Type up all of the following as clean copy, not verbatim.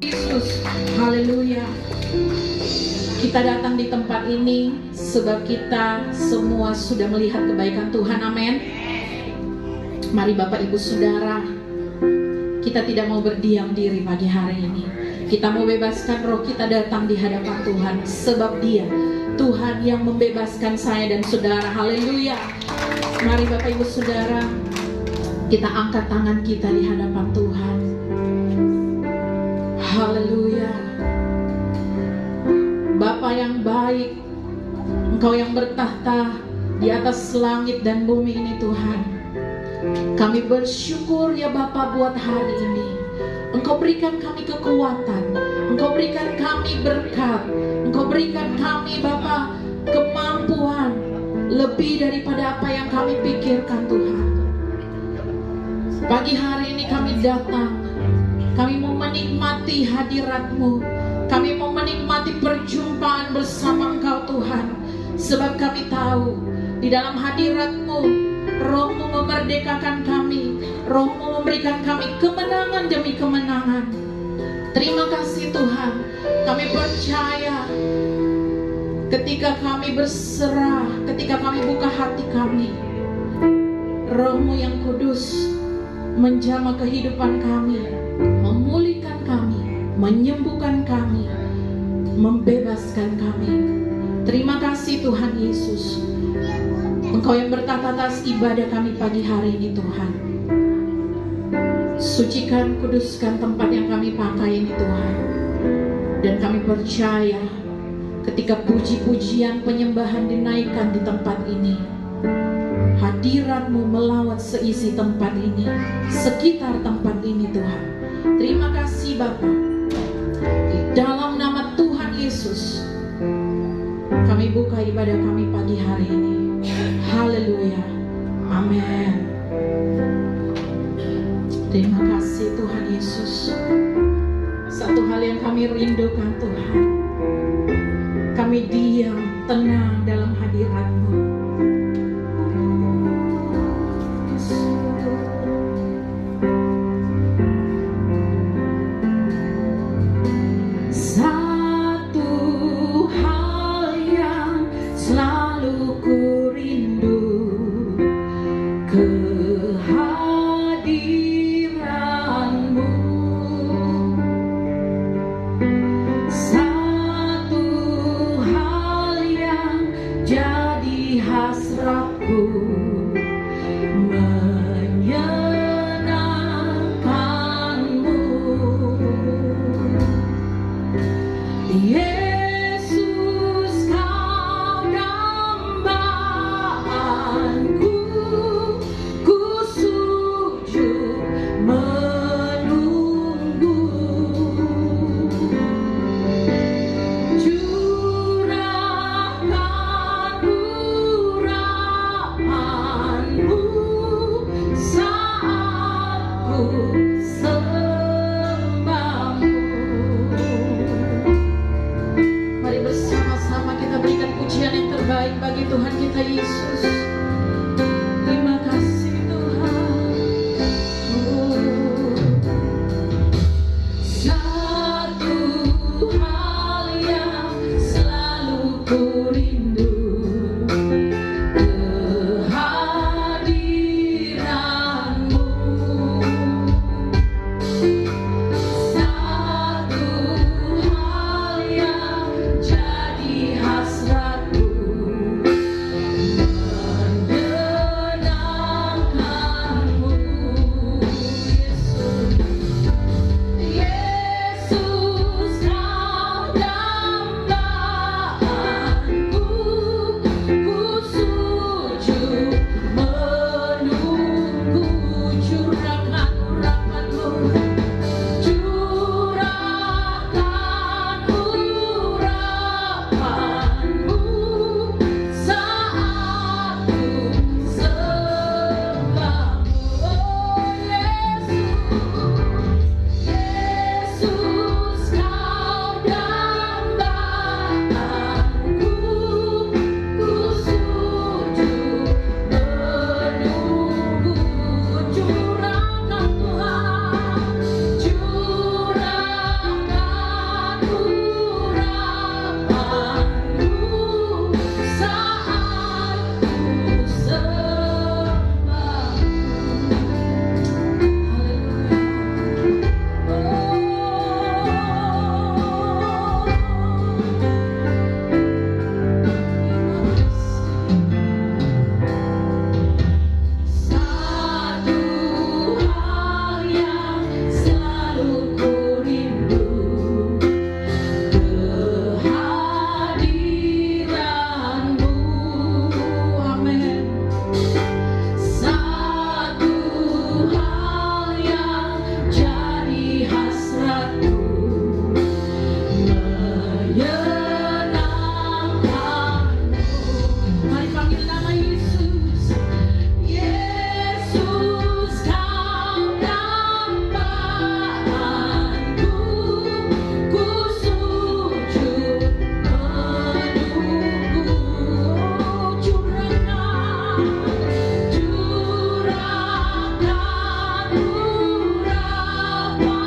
Yesus, haleluya. Kita datang di tempat ini sebab kita semua sudah melihat kebaikan Tuhan, amin. Mari Bapak Ibu Saudara, kita tidak mau berdiam diri pagi hari ini. Kita mau bebaskan roh kita datang di hadapan Tuhan, sebab Dia Tuhan yang membebaskan saya dan saudara, haleluya. Mari Bapak Ibu Saudara, kita angkat tangan kita di hadapan Tuhan. Haleluya. Bapa yang baik, Engkau yang bertahta di atas langit dan bumi ini Tuhan. Kami bersyukur ya Bapa buat hari ini. Engkau berikan kami kekuatan, Engkau berikan kami berkat, Engkau berikan kami Bapa kemampuan lebih daripada apa yang kami pikirkan Tuhan. Pagi hari ini kami datang, kami mau menikmati hadirat-Mu. Kami mau menikmati perjumpaan bersama Engkau Tuhan. Sebab kami tahu di dalam hadirat-Mu, Roh-Mu memerdekakan kami, Roh-Mu memberikan kami kemenangan demi kemenangan. Terima kasih Tuhan. Kami percaya ketika kami berserah, ketika kami buka hati kami, Roh-Mu yang kudus menjamah kehidupan kami, memulihkan kami, menyembuhkan kami, membebaskan kami. Terima kasih Tuhan Yesus. Engkau yang bertata atas ibadah kami pagi hari ini Tuhan. Sucikan, kuduskan tempat yang kami pakai ini Tuhan. Dan kami percaya ketika puji-pujian penyembahan dinaikkan di tempat ini, hadirat-Mu melawat seisi tempat ini, sekitar tempat ini Tuhan. Terima kasih Bapa. Di dalam nama Tuhan Yesus, kami buka ibadah kami pagi hari ini. Haleluya. Amin. Terima kasih Tuhan Yesus. Satu hal yang kami rindukan Tuhan, kami diam tenang dalam hadirat-Mu. Kehadiran-Mu Curahkan urapanmu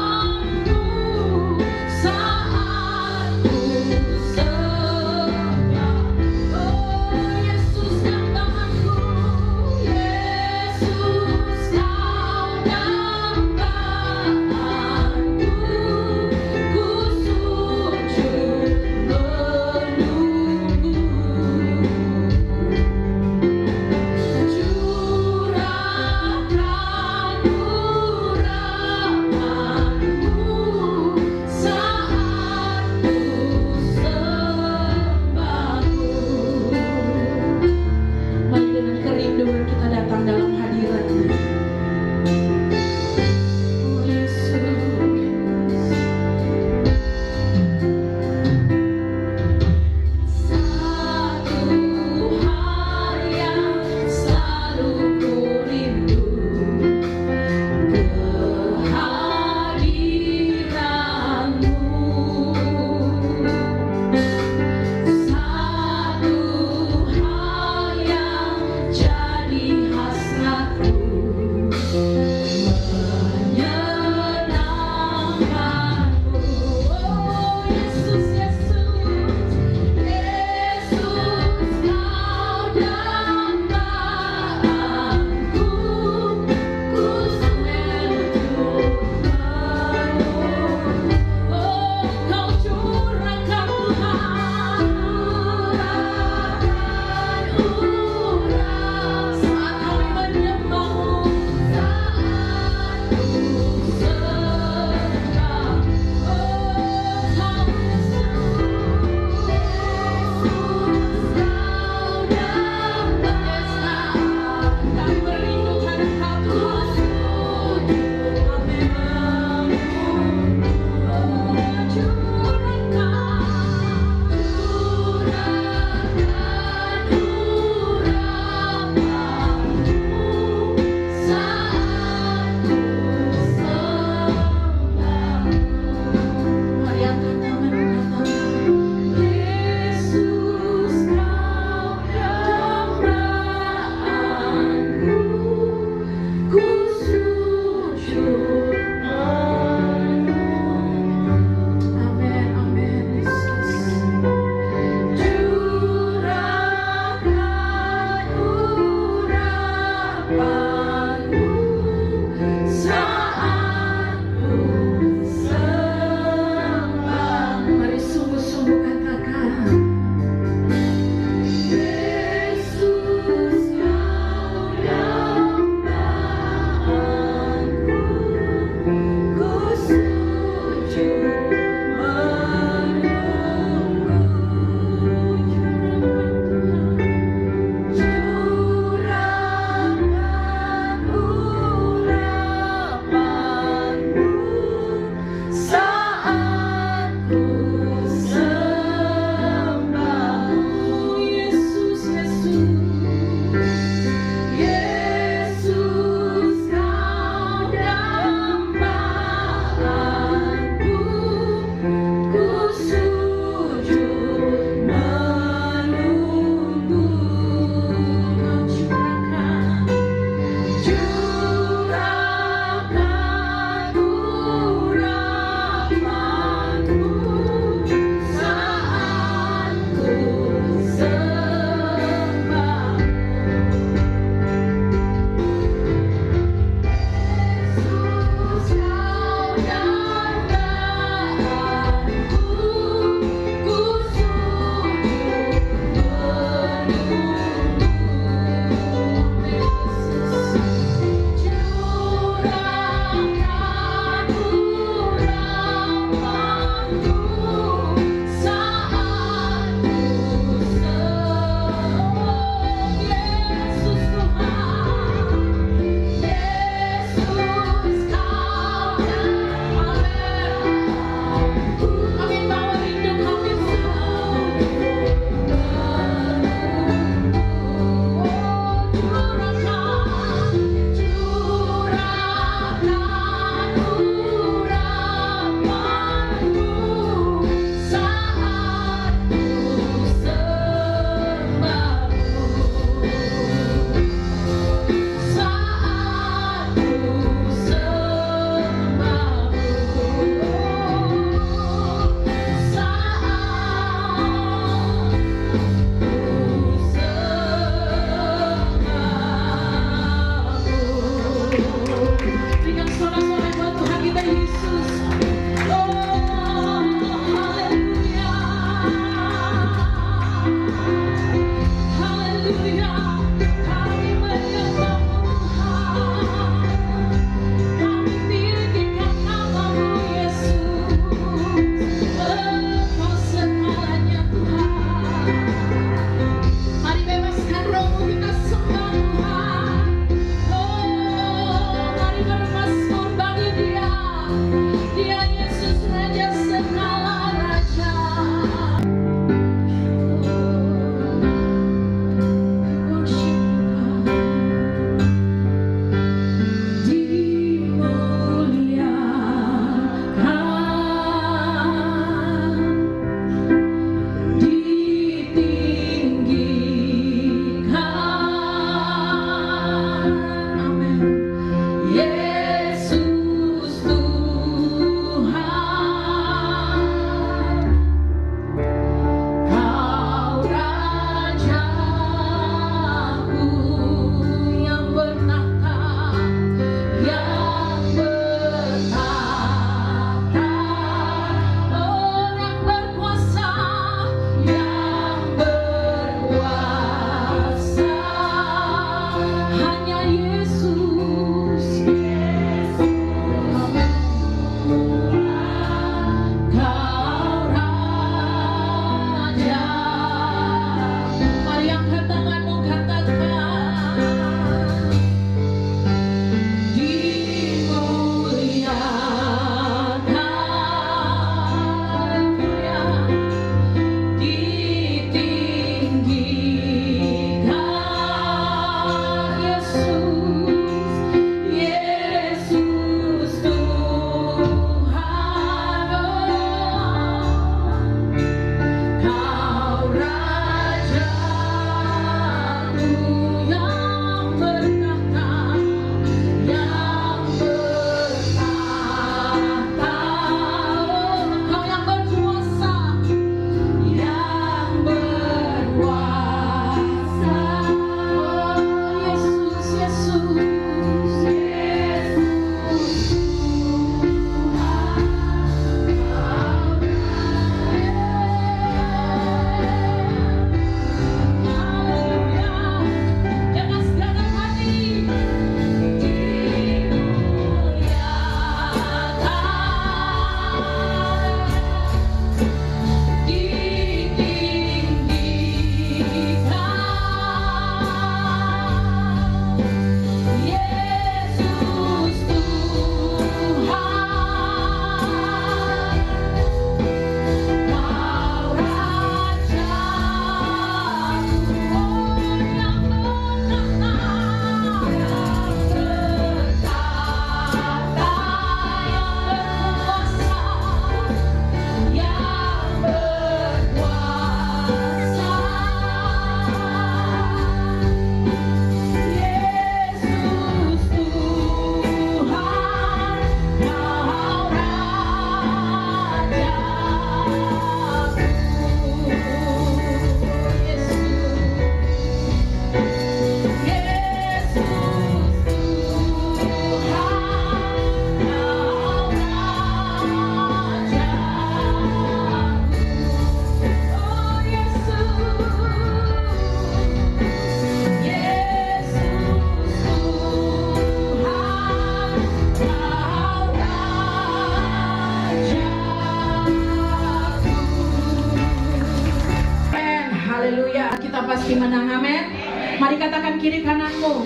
pasti menang. Amin. Mari katakan kiri kananmu,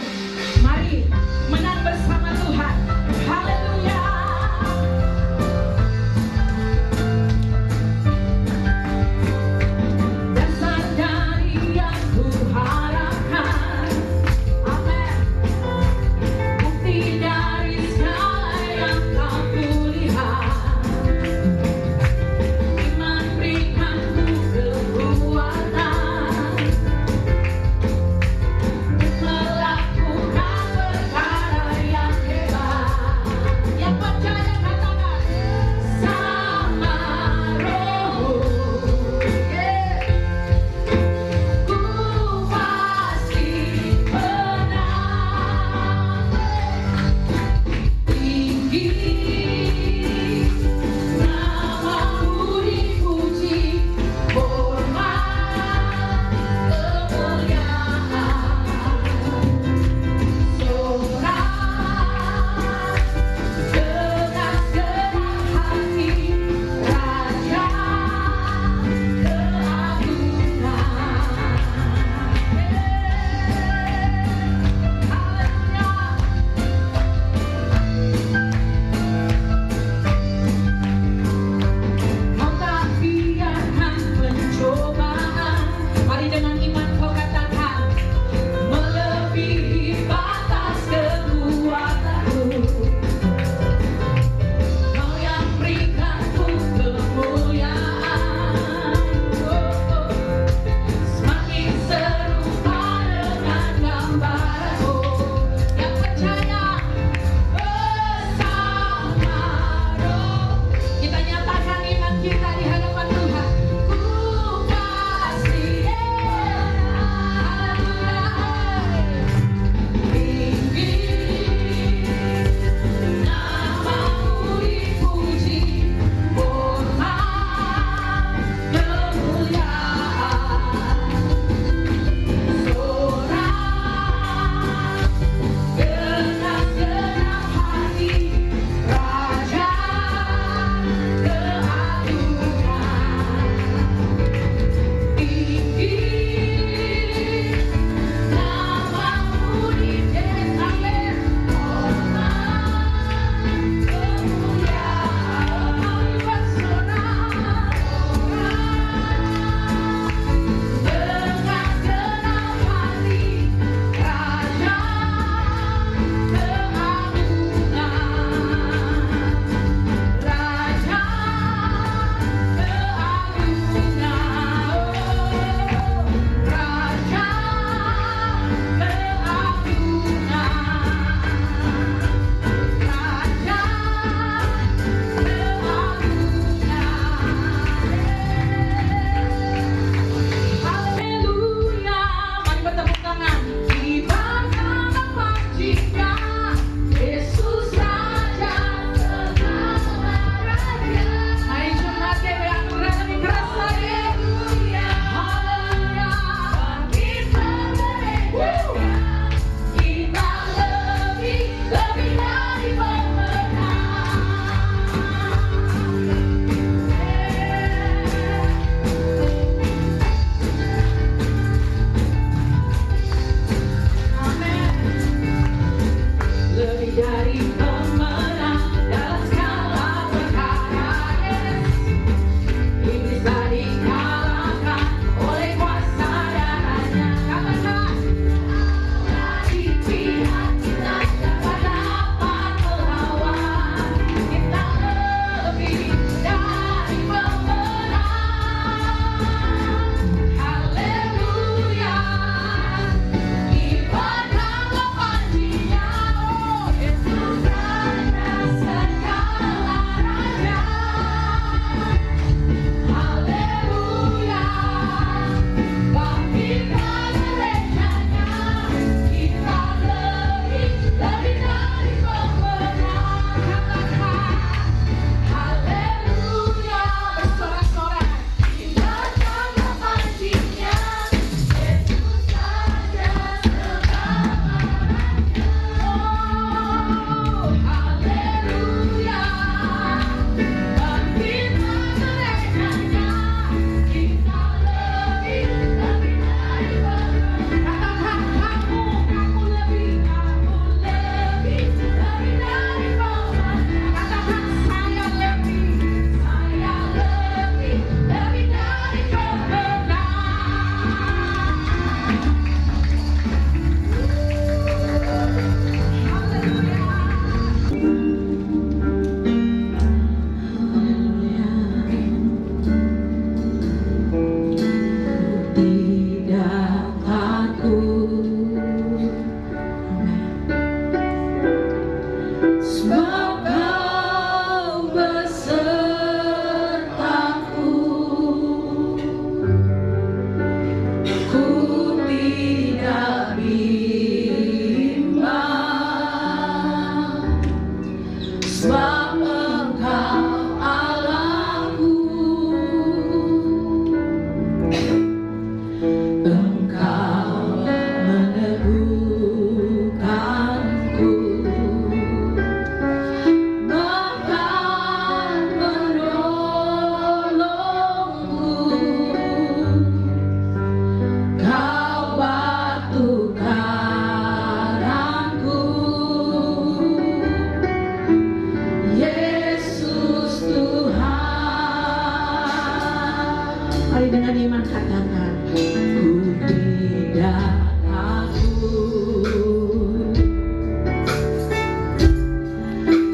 mari menang bersama Tuhan. Haleluya. Dasar dari yang kuharapkan, amin. Bukti dari segala yang kau lihat. Iman berikanku kekuatan untuk melakukan Dengan iman katakan, ku tidak takut,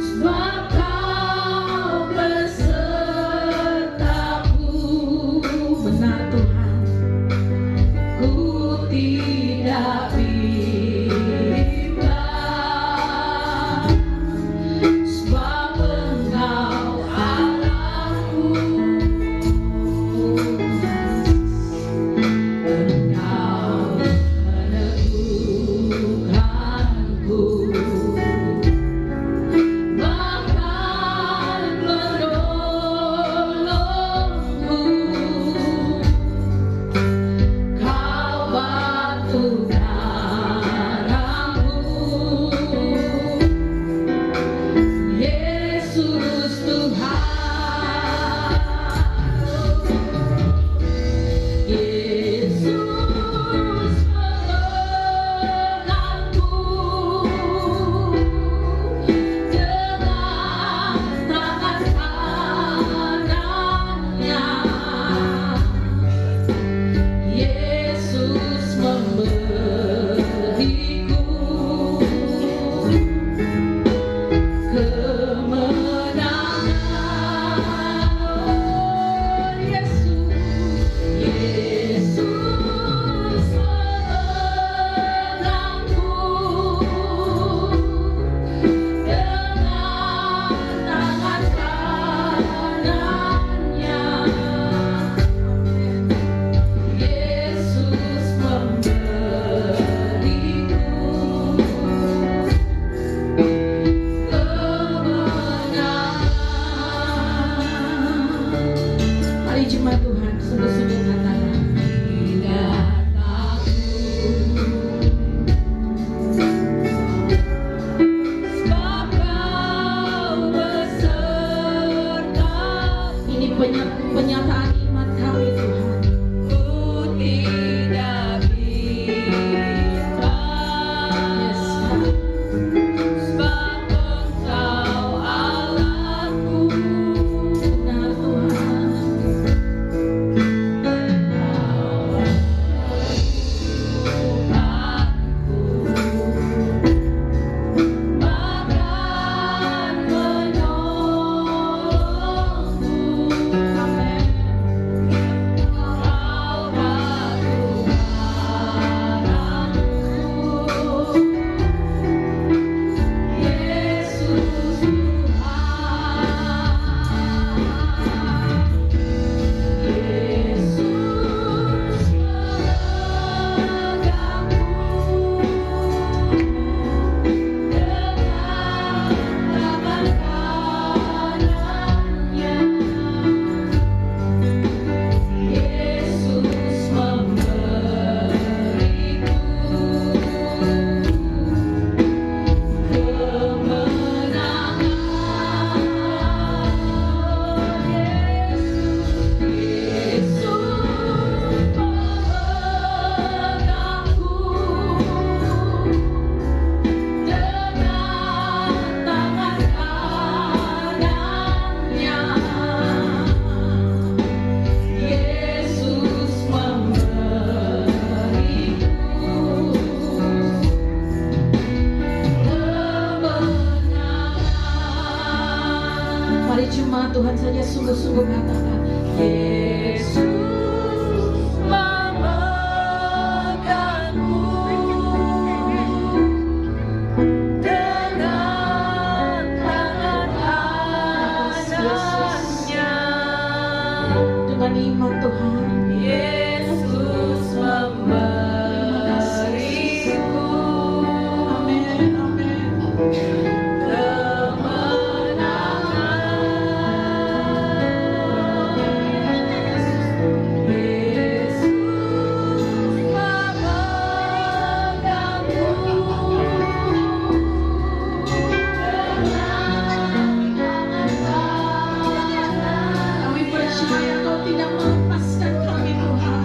sebab Kau besertaku. Benar Tuhan, ku tidak bimbang, sebab Engkau Allahku. Engkau meneguhkanku, bahkan menolongku. Kau batu karangku, Yesus Tuhan. Yesus penolongku, dengan tangan kanannya Yesus memberiku kemenangan. Yesus penolongku, dengan tangan kanannya Yesus memberiku kemenangan. Mari jemaat Tuhan sungguh-sungguh katakan, tidak takut, sebab Kau beserta. Ini penyataan iman kami Tuhan. Ku tidak bimbang, sebab Engkau Allahku. Benar Tuhan, bahkan menolongku. Amin. Kau batu karangku, Yesus Tuhan. Yesus menegangku, dengan tangan kanannya Yesus memberiku kemenangan. Yesus pemelangku, dengan tangan kanannya Yesus memberiku kemenangan. Mari jemaat Tuhan saja sungguh-sungguh katakan, Yesus memegangku, dengan tangan kanannya. Dengan iman Tuhan, Yesus memberiku, amin, amin, kemenangan. Yesus memelangku, kami percaya Kau tidak melepaskan kami Tuhan.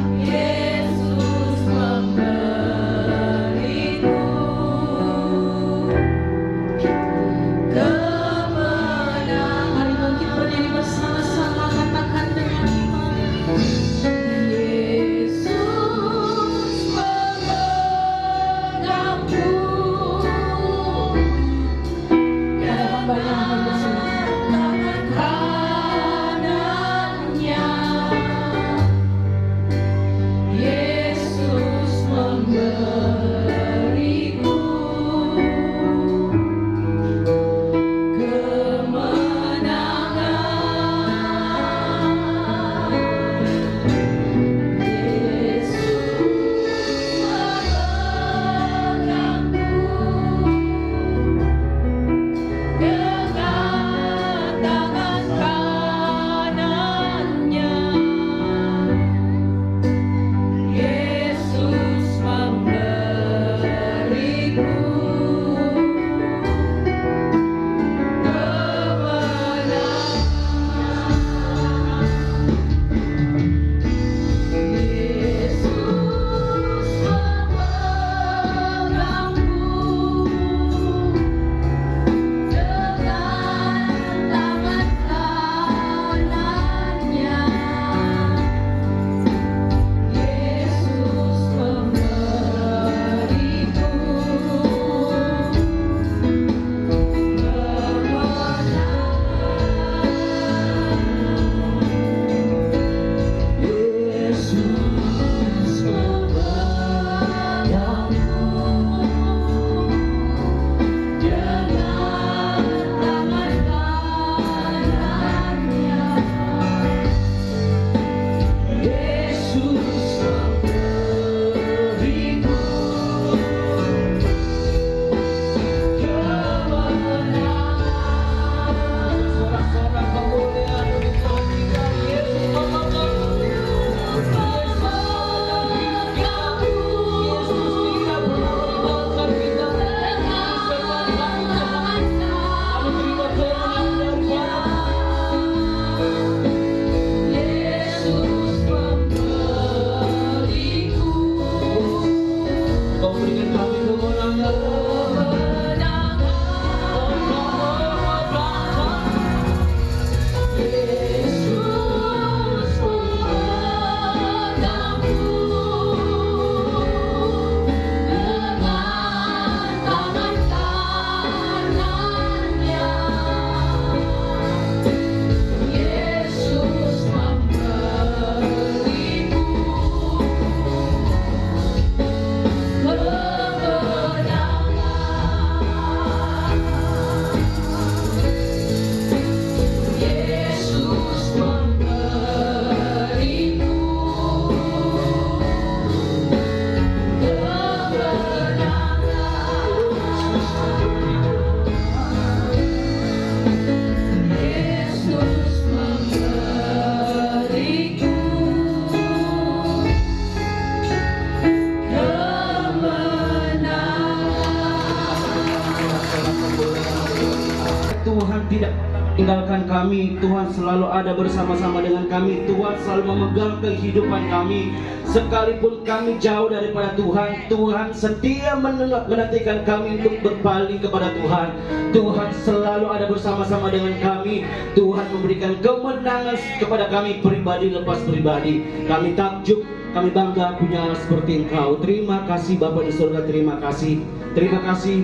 kami. Tuhan selalu ada bersama-sama dengan kami. Tuhan selalu memegang kehidupan kami. Sekalipun kami jauh daripada Tuhan, Tuhan setia menantikan kami untuk berpaling kepada Tuhan. Tuhan selalu ada bersama-sama dengan kami. Tuhan memberikan kemenangan kepada kami pribadi lepas pribadi. Kami takjub, kami bangga punya Allah seperti Engkau. Terima kasih Bapa di surga, terima kasih. Terima kasih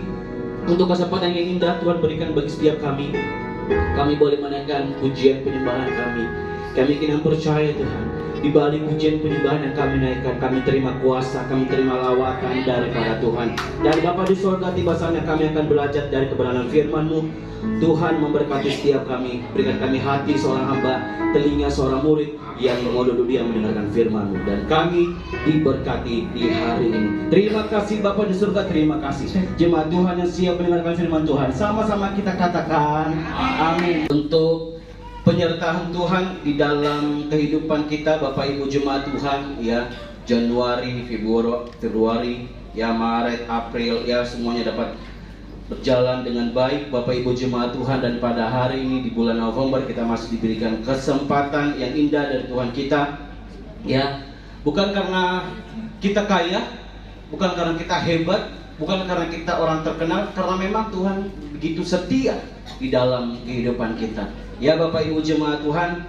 untuk kesempatan yang indah Tuhan berikan bagi setiap kami. Kami boleh menaikkan pujian penyembahan kami. Kami kini percaya Tuhan, di balik pujian penyembahan yang kami naikkan, kami terima kuasa, kami terima lawatan daripada Tuhan. Dan Bapa di surga, tiba saatnya kami akan belajar dari kebenaran firman-Mu. Tuhan memberkati setiap kami. Berikan kami hati seorang hamba, telinga seorang murid yang mau duduk diam mendengarkan firman-Mu. Dan kami diberkati di hari ini. Terima kasih Bapa di surga, terima kasih. Jemaat Tuhan yang siap mendengarkan firman Tuhan, sama-sama kita katakan amin. Untuk penyertaan Tuhan di dalam kehidupan kita, Bapak Ibu jemaat Tuhan, ya, Januari, Februari, ya, Maret, April, ya, semuanya dapat berjalan dengan baik Bapak Ibu jemaat Tuhan. Dan pada hari ini di bulan November kita masih diberikan kesempatan yang indah dari Tuhan kita, ya, bukan karena kita kaya, bukan karena kita hebat, bukan karena kita orang terkenal, karena memang Tuhan begitu setia di dalam kehidupan kita. Ya Bapak Ibu jemaat Tuhan,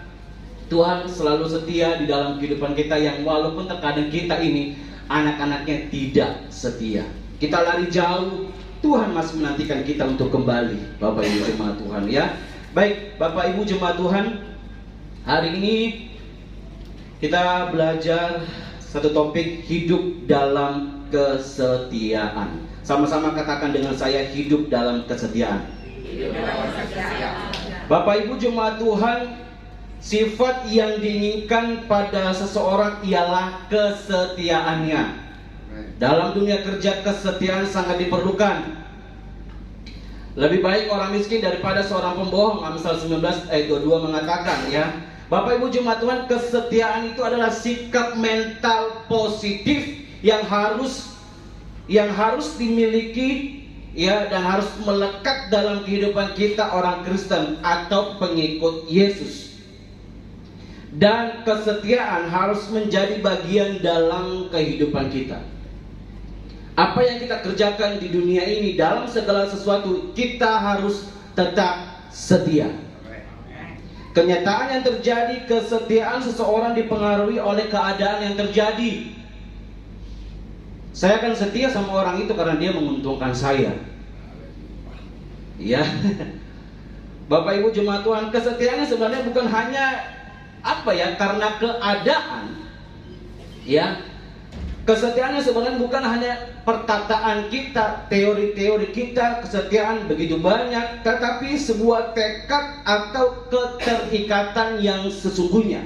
Tuhan selalu setia di dalam kehidupan kita, yang walaupun terkadang kita ini anak-anaknya tidak setia. Kita lari jauh, Tuhan masih menantikan kita untuk kembali, Bapak Ibu jemaat Tuhan, ya. Baik Bapak Ibu jemaat Tuhan, hari ini kita belajar satu topik, hidup dalam kesetiaan. Sama-sama katakan dengan saya, hidup dalam kesetiaan. Bapak Ibu jemaat Tuhan, sifat yang diinginkan pada seseorang ialah kesetiaannya. Dalam dunia kerja, kesetiaan sangat diperlukan. Lebih baik orang miskin daripada seorang pembohong. Amsal 19 ayat 22 mengatakan, ya. Bapak Ibu jemaat Tuhan, kesetiaan itu adalah sikap mental positif yang harus dimiliki, ya, dan harus melekat dalam kehidupan kita orang Kristen atau pengikut Yesus. Dan kesetiaan harus menjadi bagian dalam kehidupan kita. Apa yang kita kerjakan di dunia ini, dalam segala sesuatu kita harus tetap setia. Kenyataan yang terjadi, kesetiaan seseorang dipengaruhi oleh keadaan yang terjadi. Saya akan setia sama orang itu karena dia menguntungkan saya. Ya, Bapak Ibu jemaat Tuhan, kesetiaannya sebenarnya bukan hanya karena keadaan, ya. Kesetiaannya sebenarnya bukan hanya perkataan kita, teori-teori kita, kesetiaan begitu banyak, tetapi sebuah tekad atau keterikatan yang sesungguhnya.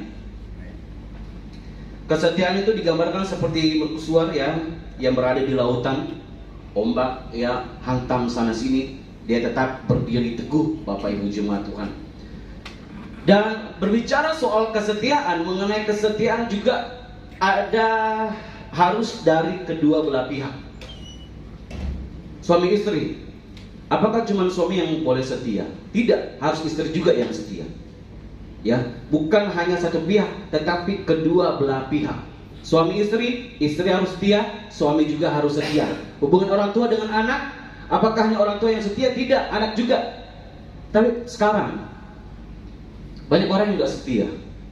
Kesetiaan itu digambarkan seperti mercusuar, ya, yang berada di lautan, ombak, ya, hantam sana sini, dia tetap berdiri teguh, Bapak Ibu jemaat Tuhan. Dan berbicara soal kesetiaan, mengenai kesetiaan juga harus dari kedua belah pihak. Suami istri, apakah cuma suami yang boleh setia? Tidak, harus istri juga yang setia. Ya, bukan hanya satu pihak, tetapi kedua belah pihak. Suami istri harus setia, suami juga harus setia. Hubungan orang tua dengan anak, apakah hanya orang tua yang setia? Tidak, anak juga. Tapi sekarang banyak orang yang tidak setia.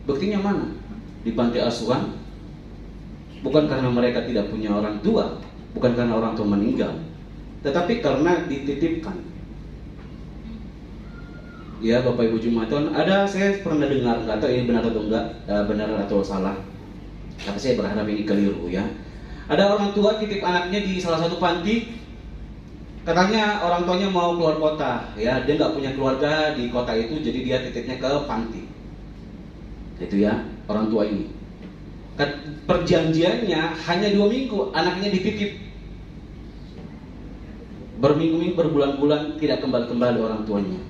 Buktinya mana? Di panti asuhan. Bukan karena mereka tidak punya orang tua, bukan karena orang tua meninggal, tetapi karena dititipkan. Ya Bapak Ibu jemaat Tuhan, saya pernah dengar, nggak tahu ini benar atau enggak, benar atau salah, tapi saya berharap ini keliru, ya. Ada orang tua titip anaknya di salah satu panti. Katanya orang tuanya mau keluar kota, ya, dia nggak punya keluarga di kota itu, jadi dia titipnya ke panti. Itu, ya, orang tua ini. Perjanjiannya hanya 2 minggu, anaknya dititip. Berminggu-minggu, berbulan-bulan tidak kembali orang tuanya.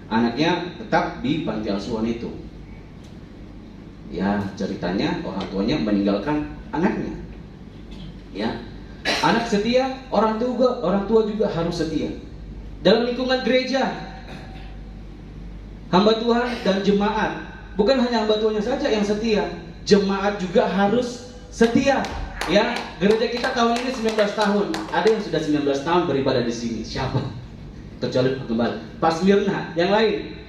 Anaknya tetap di panti asuhan itu. Ya, ceritanya orang tuanya meninggalkan anaknya. Ya, anak setia, orang tua juga harus setia. Dalam lingkungan gereja, Hamba Tuhan dan jemaat, bukan hanya hamba Tuhannya saja yang setia, jemaat juga harus setia. Ya, gereja kita tahun ini 19 tahun. Ada yang sudah 19 tahun beribadah di sini. Siapa? Kecuali kembali Pak Mirna, yang lain.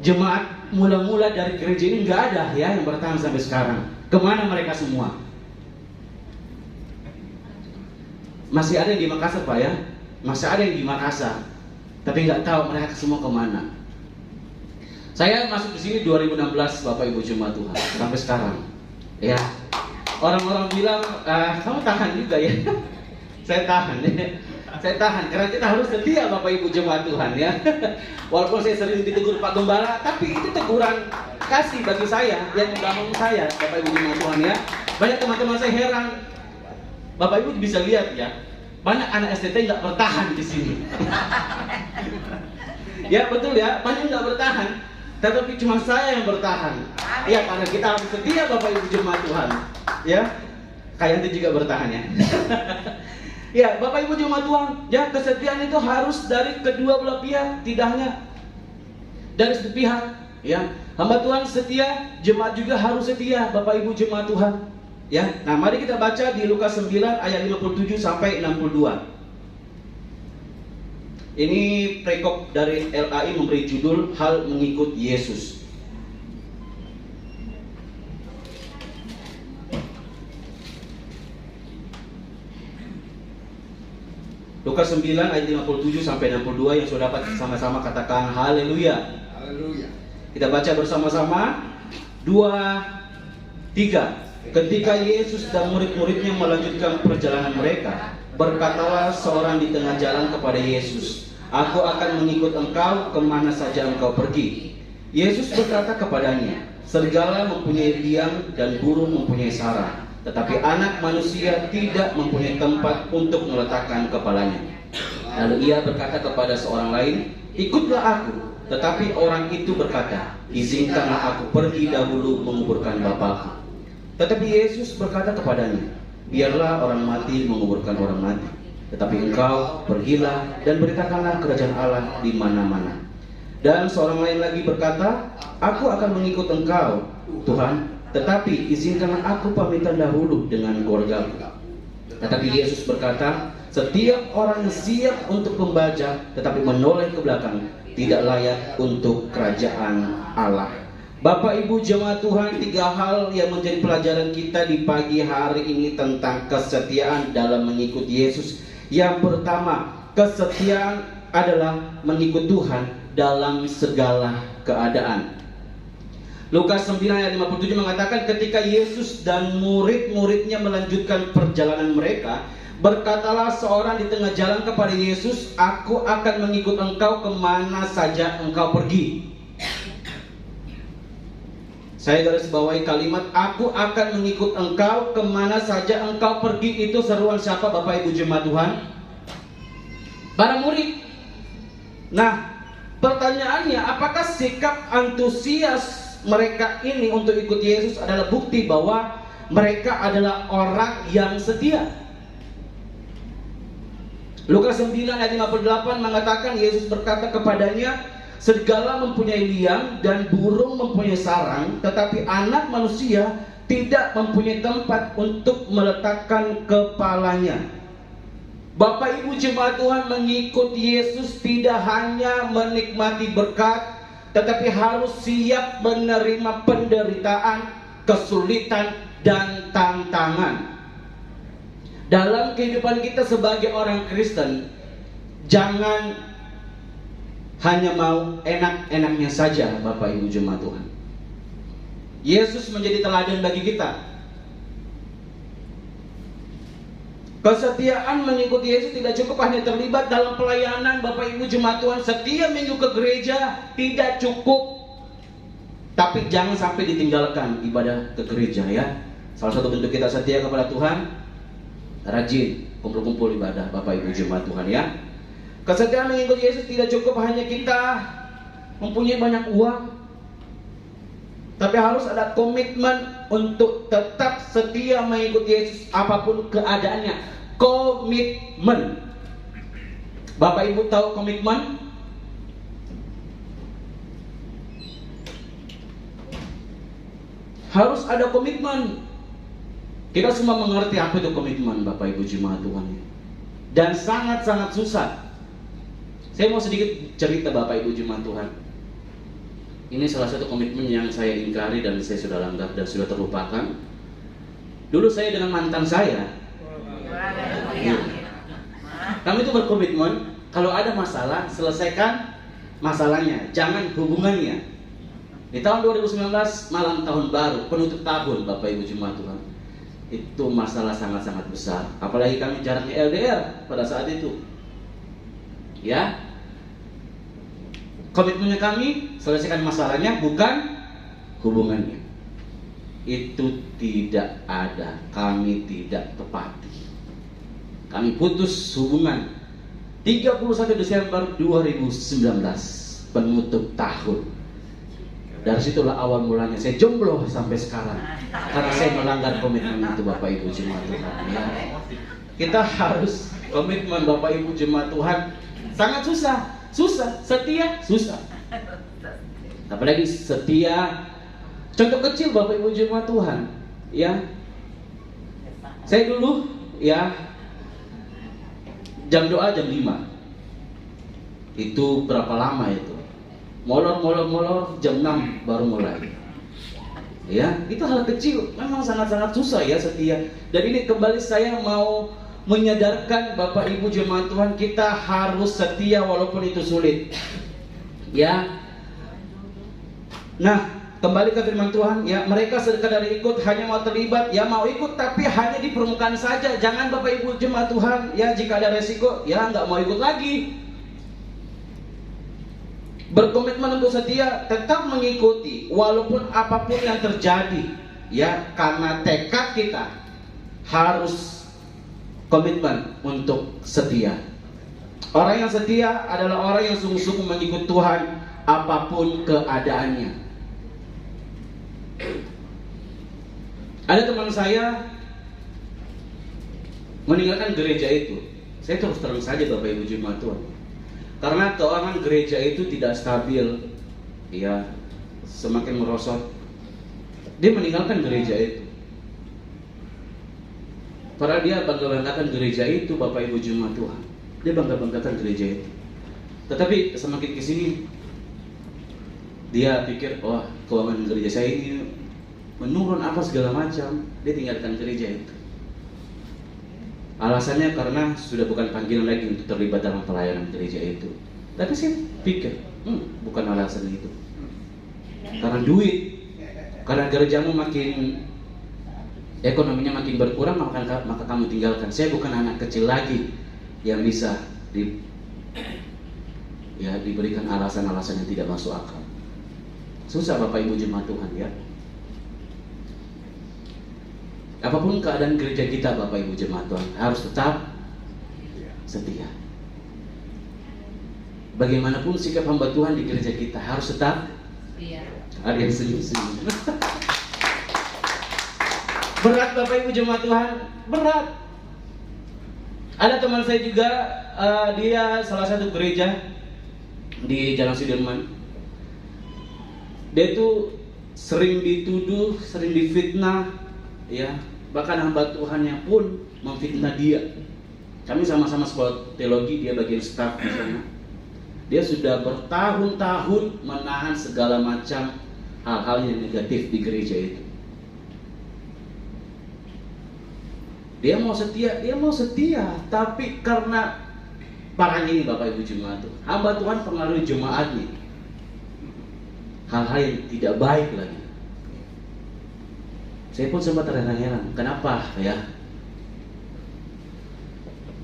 Jemaat mula-mula dari gereja ini nggak ada ya yang bertahan sampai sekarang. Kemana mereka semua? Masih ada yang di Makassar Pak ya? Masih ada yang di Makassar. Tapi nggak tahu mereka semua kemana. Saya masuk di sini 2016 Bapak Ibu Jemaat Tuhan sampai sekarang. Ya, orang-orang bilang kamu tahan juga ya. Saya tahan. Saya tahan karena kita harus setia Bapak Ibu Jemaat Tuhan ya. Walaupun saya sering ditegur Pak Gembala, tapi itu teguran kasih bagi saya yang membangun saya Bapak Ibu Jemaat Tuhan ya. Banyak teman-teman saya heran. Bapak Ibu bisa lihat ya, banyak anak STT nggak bertahan di sini. Ya betul ya, banyak nggak bertahan. Tetapi cuma saya yang bertahan. Ya karena kita harus setia Bapak Ibu Jemaat Tuhan. Ya, kayak nanti juga bertahan ya. Ya Bapak Ibu Jemaat Tuhan, ya kesetiaan itu harus dari kedua belah pihak, tidak hanya dari satu pihak. Ya, hamba Tuhan setia, jemaat juga harus setia Bapak Ibu Jemaat Tuhan. Ya, nah mari kita baca di Lukas 9 ayat 57 sampai 62. Ini prekop dari LAI memberi judul Hal Mengikut Yesus. Lukas 9 ayat 57 sampai 62 yang sudah dapat sama-sama katakan haleluya. Haleluya. Kita baca bersama-sama 2, 3. Ketika Yesus dan murid-muridnya melanjutkan perjalanan mereka, berkatalah seorang di tengah jalan kepada Yesus, "Aku akan mengikut engkau kemana saja engkau pergi." Yesus berkata kepadanya, "Serigala mempunyai liang dan burung mempunyai sarang, tetapi anak manusia tidak mempunyai tempat untuk meletakkan kepalanya." Lalu ia berkata kepada seorang lain, "Ikutlah aku." Tetapi orang itu berkata, "Izinkanlah aku pergi dahulu menguburkan Bapakku." Tetapi Yesus berkata kepadanya, "Biarlah orang mati menguburkan orang mati, tetapi engkau pergilah dan beritakanlah kerajaan Allah di mana-mana." Dan seorang lain lagi berkata, "Aku akan mengikut engkau, Tuhan, tetapi izinkanlah aku pamitan dahulu dengan keluargaku." Tetapi Yesus berkata, "Setiap orang yang siap untuk membaca tetapi menoleh ke belakang tidak layak untuk kerajaan Allah." Bapak Ibu Jemaat Tuhan, 3 hal yang menjadi pelajaran kita di pagi hari ini tentang kesetiaan dalam mengikuti Yesus. Yang pertama, kesetiaan adalah mengikut Tuhan dalam segala keadaan. Lukas 9 ayat 57 mengatakan, ketika Yesus dan murid-muridnya melanjutkan perjalanan mereka, berkatalah seorang di tengah jalan kepada Yesus, "Aku akan mengikut engkau kemana saja engkau pergi." Saya garis bawahi kalimat "aku akan mengikut engkau kemana saja engkau pergi." Itu seruan siapa Bapak Ibu Jemaat Tuhan? Para murid. Nah, pertanyaannya, apakah sikap antusias mereka ini untuk ikut Yesus adalah bukti bahwa mereka adalah orang yang setia? Lukas 9 ayat 58 mengatakan, Yesus berkata kepadanya, "Serigala mempunyai liang dan burung mempunyai sarang, tetapi anak manusia tidak mempunyai tempat untuk meletakkan kepalanya." Bapak Ibu Jemaat Tuhan, mengikut Yesus tidak hanya menikmati berkat, tetapi harus siap menerima penderitaan, kesulitan, dan tantangan. Dalam kehidupan kita sebagai orang Kristen, jangan hanya mau enak-enaknya saja Bapak Ibu Jemaat Tuhan. Yesus menjadi teladan bagi kita. Kesetiaan mengikuti Yesus tidak cukup hanya terlibat dalam pelayanan Bapak Ibu Jemaat Tuhan. Setiap minggu ke gereja tidak cukup. Tapi jangan sampai ditinggalkan ibadah ke gereja ya. Salah satu bentuk kita setia kepada Tuhan, rajin kumpul-kumpul ibadah Bapak Ibu Jemaat Tuhan ya. Kesetiaan mengikuti Yesus tidak cukup hanya kita mempunyai banyak uang, tapi harus ada komitmen untuk tetap setia mengikuti Yesus apapun keadaannya. Komitmen. Bapak Ibu tahu komitmen? Harus ada komitmen. Kita semua mengerti apa itu komitmen, Bapak Ibu Jemaat Tuhan. Dan sangat-sangat susah. Saya mau sedikit cerita Bapak Ibu Jemaat Tuhan. Ini salah satu komitmen yang saya ingkari dan saya sudah langgar dan sudah terlupakan. Dulu saya dengan mantan saya, kami itu berkomitmen, kalau ada masalah, selesaikan masalahnya, jangan hubungannya. Di tahun 2019, malam tahun baru, penutup tahun Bapak Ibu Jemaat Tuhan, itu masalah sangat-sangat besar. Apalagi kami jaraknya LDR pada saat itu. Ya, komitmennya kami, selesaikan masalahnya, bukan hubungannya. Itu tidak ada, kami tidak tepati. Kami putus hubungan 31 Desember 2019, penutup tahun. Dari situlah awal mulanya saya jomblo sampai sekarang, karena saya melanggar komitmen itu Bapak Ibu Jemaat Tuhan. Ya. Kita harus komitmen Bapak Ibu Jemaat Tuhan. Sangat susah, setia susah. Apalagi setia. Contoh kecil Bapak Ibu Jemaat Tuhan, ya. Saya dulu, ya, jam doa jam 5. Itu berapa lama itu? Molor jam 6 baru mulai. Ya, itu hal kecil, memang sangat-sangat susah ya setia. Dan ini kembali saya mau menyadarkan Bapak Ibu Jemaat Tuhan, kita harus setia walaupun itu sulit. Ya. Nah, kembali ke firman Tuhan, ya, mereka sekadar ikut, hanya mau terlibat, ya mau ikut tapi hanya di permukaan saja. Jangan Bapak Ibu Jemaat Tuhan, ya jika ada resiko, ya nggak mau ikut lagi. Berkomitmen untuk setia, tetap mengikuti walaupun apapun yang terjadi, ya, karena tekad kita harus komitmen untuk setia. Orang yang setia adalah orang yang sungguh-sungguh mengikut Tuhan apapun keadaannya. Ada teman saya meninggalkan gereja itu. Saya terus terang saja Bapak Ibu Jemaat Tuhan, karena keuangan gereja itu tidak stabil, ya, semakin merosot. Dia meninggalkan gereja itu. Padahal dia bangga-banggakan gereja itu Bapak Ibu Jemaat Tuhan. Dia bangga-banggakan gereja itu. Tetapi semakin kesini, dia pikir, oh, keuangan gereja saya ini menurun apa segala macam. Dia tinggalkan gereja itu. Alasannya karena sudah bukan panggilan lagi untuk terlibat dalam pelayanan gereja itu. Tapi saya pikir, bukan alasan itu. Karena duit, karena gerejamu makin ekonominya makin berkurang, maka kamu tinggalkan. Saya bukan anak kecil lagi yang bisa diberikan alasan-alasan yang tidak masuk akal. Susah Bapak Ibu Jemaat Tuhan, ya. Apapun keadaan gereja kita Bapak Ibu Jemaat Tuhan, harus tetap setia. Bagaimanapun sikap hamba Tuhan di gereja kita, harus tetap setia. Ada yang senyum-senyum. Berat Bapak Ibu Jemaat Tuhan, berat. Ada teman saya juga, dia salah satu gereja di Jalan Sudirman. Dia itu sering dituduh, sering difitnah, ya. Bahkan hamba Tuhannya pun memfitnah dia. Kami sama-sama sekolah teologi, dia bagian staf di sana. Dia sudah bertahun-tahun menahan segala macam hal-hal yang negatif di gereja itu. Dia mau setia, tapi karena parah ini Bapak Ibu Jemaat Tuhan, hamba Tuhan pengaruhi jemaatnya hal-hal yang tidak baik lagi. Saya pun sempat terheran-heran, kenapa ya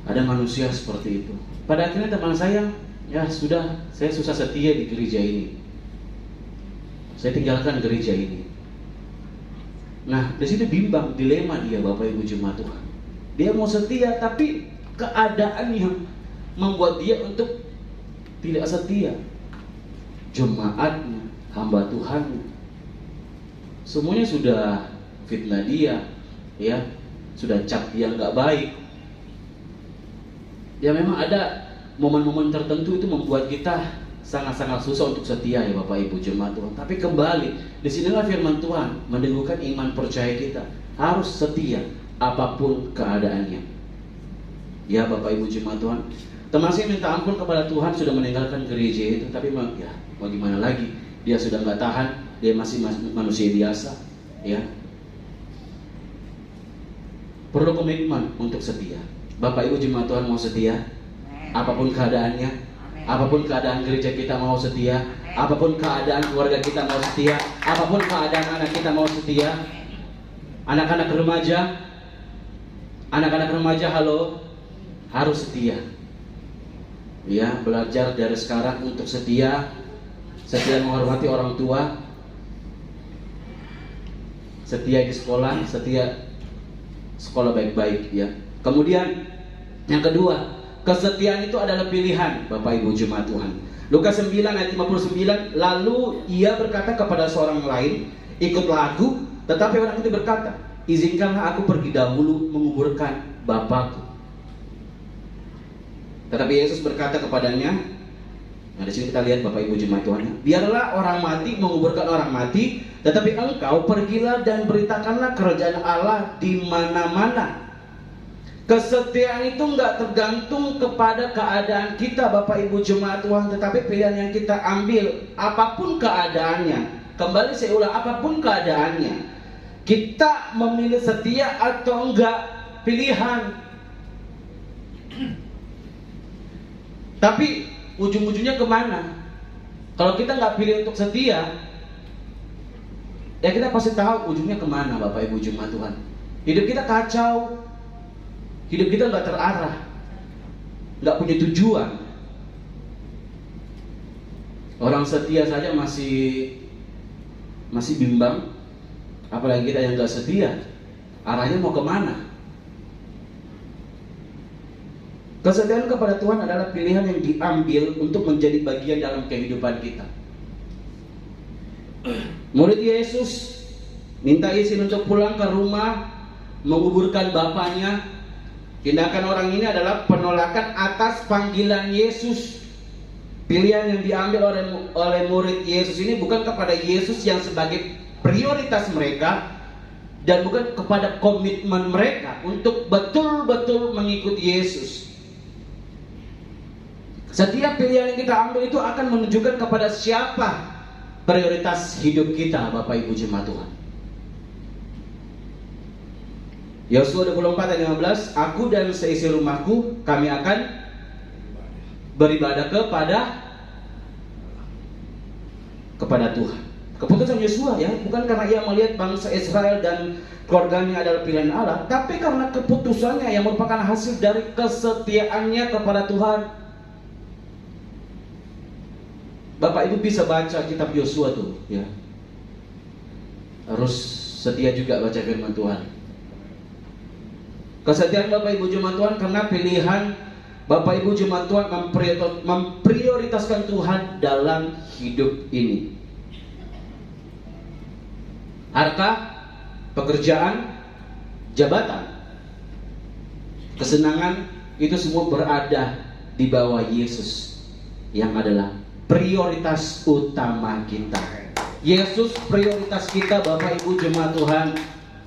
ada manusia seperti itu. Pada akhirnya teman saya, ya sudah, saya susah setia di gereja ini. Saya tinggalkan gereja ini. Nah, di situ bimbang, dilema dia Bapak Ibu Jemaat Tuhan. Dia mau setia, tapi keadaan yang membuat dia untuk tidak setia. Jemaatnya, hamba Tuhannya, semuanya sudah fitnah dia, ya, sudah cap dia nggak baik. Ya memang ada momen-momen tertentu itu membuat kita sangat-sangat susah untuk setia ya Bapak Ibu jemaat Tuhan. Tapi kembali, disinilah firman Tuhan meneguhkan iman percaya kita. Harus setia apapun keadaannya. Ya Bapak Ibu jemaat Tuhan. Teman saya minta ampun kepada Tuhan sudah meninggalkan gereja itu. Tapi ya mau gimana lagi, dia sudah nggak tahan. Dia masih manusia biasa. Ya, perlu komitmen untuk setia. Bapak Ibu jemaat Tuhan mau setia apapun keadaannya. Apapun keadaan gereja kita mau setia. Apapun keadaan keluarga kita mau setia. Apapun keadaan anak kita mau setia. Anak-anak remaja, halo, harus setia. Ya, belajar dari sekarang untuk setia. Setia menghormati orang tua. Setia di sekolah, setia sekolah baik-baik ya. Kemudian yang kedua, kesetiaan itu adalah pilihan Bapak Ibu jemaat Tuhan. Lukas 9 ayat 59, lalu ia berkata kepada seorang lain, ikutlah aku. Tetapi orang itu berkata, izinkanlah aku pergi dahulu menguburkan Bapakku. Tetapi Yesus berkata kepadanya, nah di sini kita lihat Bapak Ibu jemaat Tuhan, biarlah orang mati menguburkan orang mati, tetapi engkau pergilah dan beritakanlah kerajaan Allah di mana-mana. Kesetiaan itu nggak tergantung kepada keadaan kita Bapak Ibu jemaat Tuhan, tetapi pilihan yang kita ambil apapun keadaannya. Kembali saya ulang, apapun keadaannya, kita memilih setia atau enggak pilihan. Tapi ujung-ujungnya kemana? Kalau kita nggak pilih untuk setia, ya kita pasti tahu ujungnya kemana Bapak Ibu jemaat Tuhan. Hidup kita kacau. Hidup kita nggak terarah, nggak punya tujuan. Orang setia saja masih bimbang, apalagi kita yang nggak setia, arahnya mau kemana? Kesetiaan kepada Tuhan adalah pilihan yang diambil untuk menjadi bagian dalam kehidupan kita. Murid Yesus minta izin untuk pulang ke rumah, menguburkan bapaknya. Tindakan orang ini adalah penolakan atas panggilan Yesus. Pilihan yang diambil oleh murid Yesus ini bukan kepada Yesus yang sebagai prioritas mereka, dan bukan kepada komitmen mereka untuk betul-betul mengikuti Yesus. Setiap pilihan yang kita ambil itu akan menunjukkan kepada siapa prioritas hidup kita Bapak Ibu jemaat Tuhan. Yosua 24 ayat 15, aku dan seisi rumahku kami akan beribadah kepada Tuhan. Keputusan Yosua ya, bukan karena ia melihat bangsa Israel dan keluarganya adalah pilihan Allah, tapi karena keputusannya yang merupakan hasil dari kesetiaannya kepada Tuhan. Bapak Ibu bisa baca kitab Yosua tuh ya. Harus setia juga baca firman Tuhan. Kesetiaan Bapak Ibu jemaat Tuhan karena pilihan Bapak Ibu jemaat Tuhan memprioritaskan Tuhan dalam hidup ini. Harta, pekerjaan, jabatan, kesenangan itu semua berada di bawah Yesus yang adalah prioritas utama kita. Yesus prioritas kita Bapak Ibu jemaat Tuhan.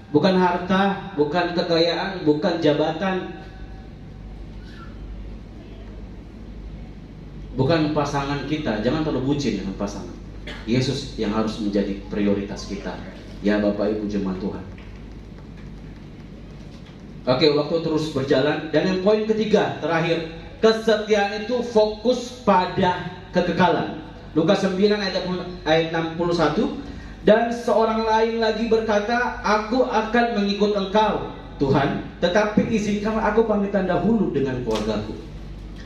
Bukan harta, bukan kekayaan, bukan jabatan, bukan pasangan kita. Jangan terlalu bucin dengan pasangan. Yesus yang harus menjadi prioritas kita. Ya Bapak Ibu jemaat Tuhan. Oke, waktu terus berjalan. Dan yang poin ketiga, terakhir, kesetiaan itu fokus pada kekekalan. Lukas 9 ayat 61. Dan seorang lain lagi berkata, aku akan mengikut engkau Tuhan, tetapi izinkanlah aku pamitan dahulu dengan keluargaku.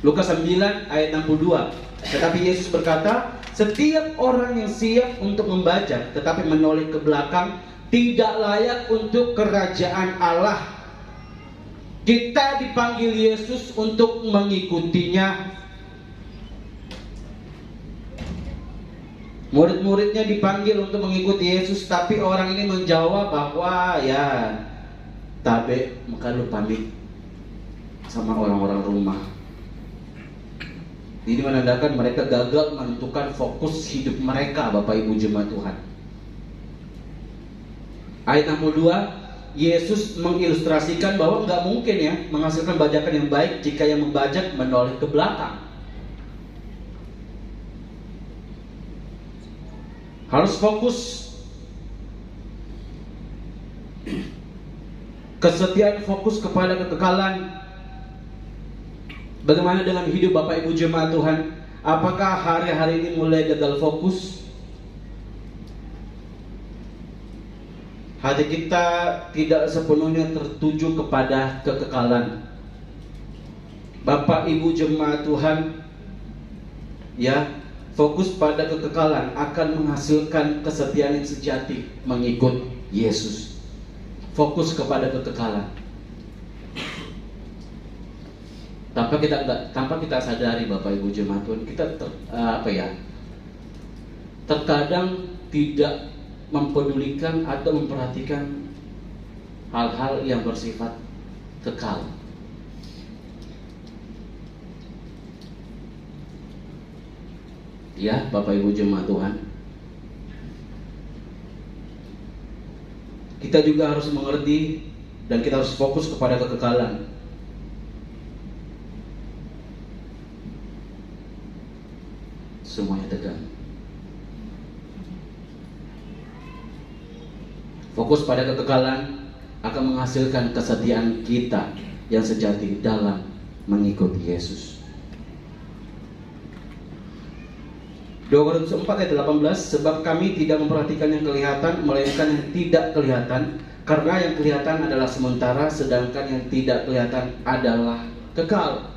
Lukas 9 ayat 62. Tetapi Yesus berkata, setiap orang yang siap untuk membajak tetapi menoleh ke belakang tidak layak untuk kerajaan Allah. Kita dipanggil Yesus untuk mengikutinya. Murid-muridnya dipanggil untuk mengikuti Yesus, tapi orang ini menjawab bahwa ya tabe, maka lu pamit sama orang-orang rumah. Ini menandakan mereka gagal menentukan fokus hidup mereka, Bapak Ibu jemaat Tuhan. Ayat 62, Yesus mengilustrasikan bahwa nggak mungkin ya menghasilkan bajakan yang baik jika yang membajak menoleh ke belakang. Harus fokus. Kesetiaan fokus kepada kekekalan. Bagaimana dengan hidup Bapak Ibu jemaat Tuhan? Apakah hari-hari ini mulai gagal fokus? Hati kita tidak sepenuhnya tertuju kepada kekekalan. Bapak Ibu jemaat Tuhan, ya, fokus pada kekekalan akan menghasilkan kesetiaan yang sejati mengikut Yesus. Fokus kepada kekekalan. Tanpa kita sadari, Bapak Ibu jemaat Tuhan, kita terkadang tidak mempedulikan atau memperhatikan hal-hal yang bersifat kekal. Ya, Bapak Ibu jemaat Tuhan, kita juga harus mengerti dan kita harus fokus kepada kekekalan. Semuanya tegang. Fokus pada kekekalan akan menghasilkan kesetiaan kita yang sejati dalam mengikuti Yesus. 2 Korintus 4 ayat 18, sebab kami tidak memperhatikan yang kelihatan, melainkan yang tidak kelihatan, karena yang kelihatan adalah sementara, sedangkan yang tidak kelihatan adalah kekal.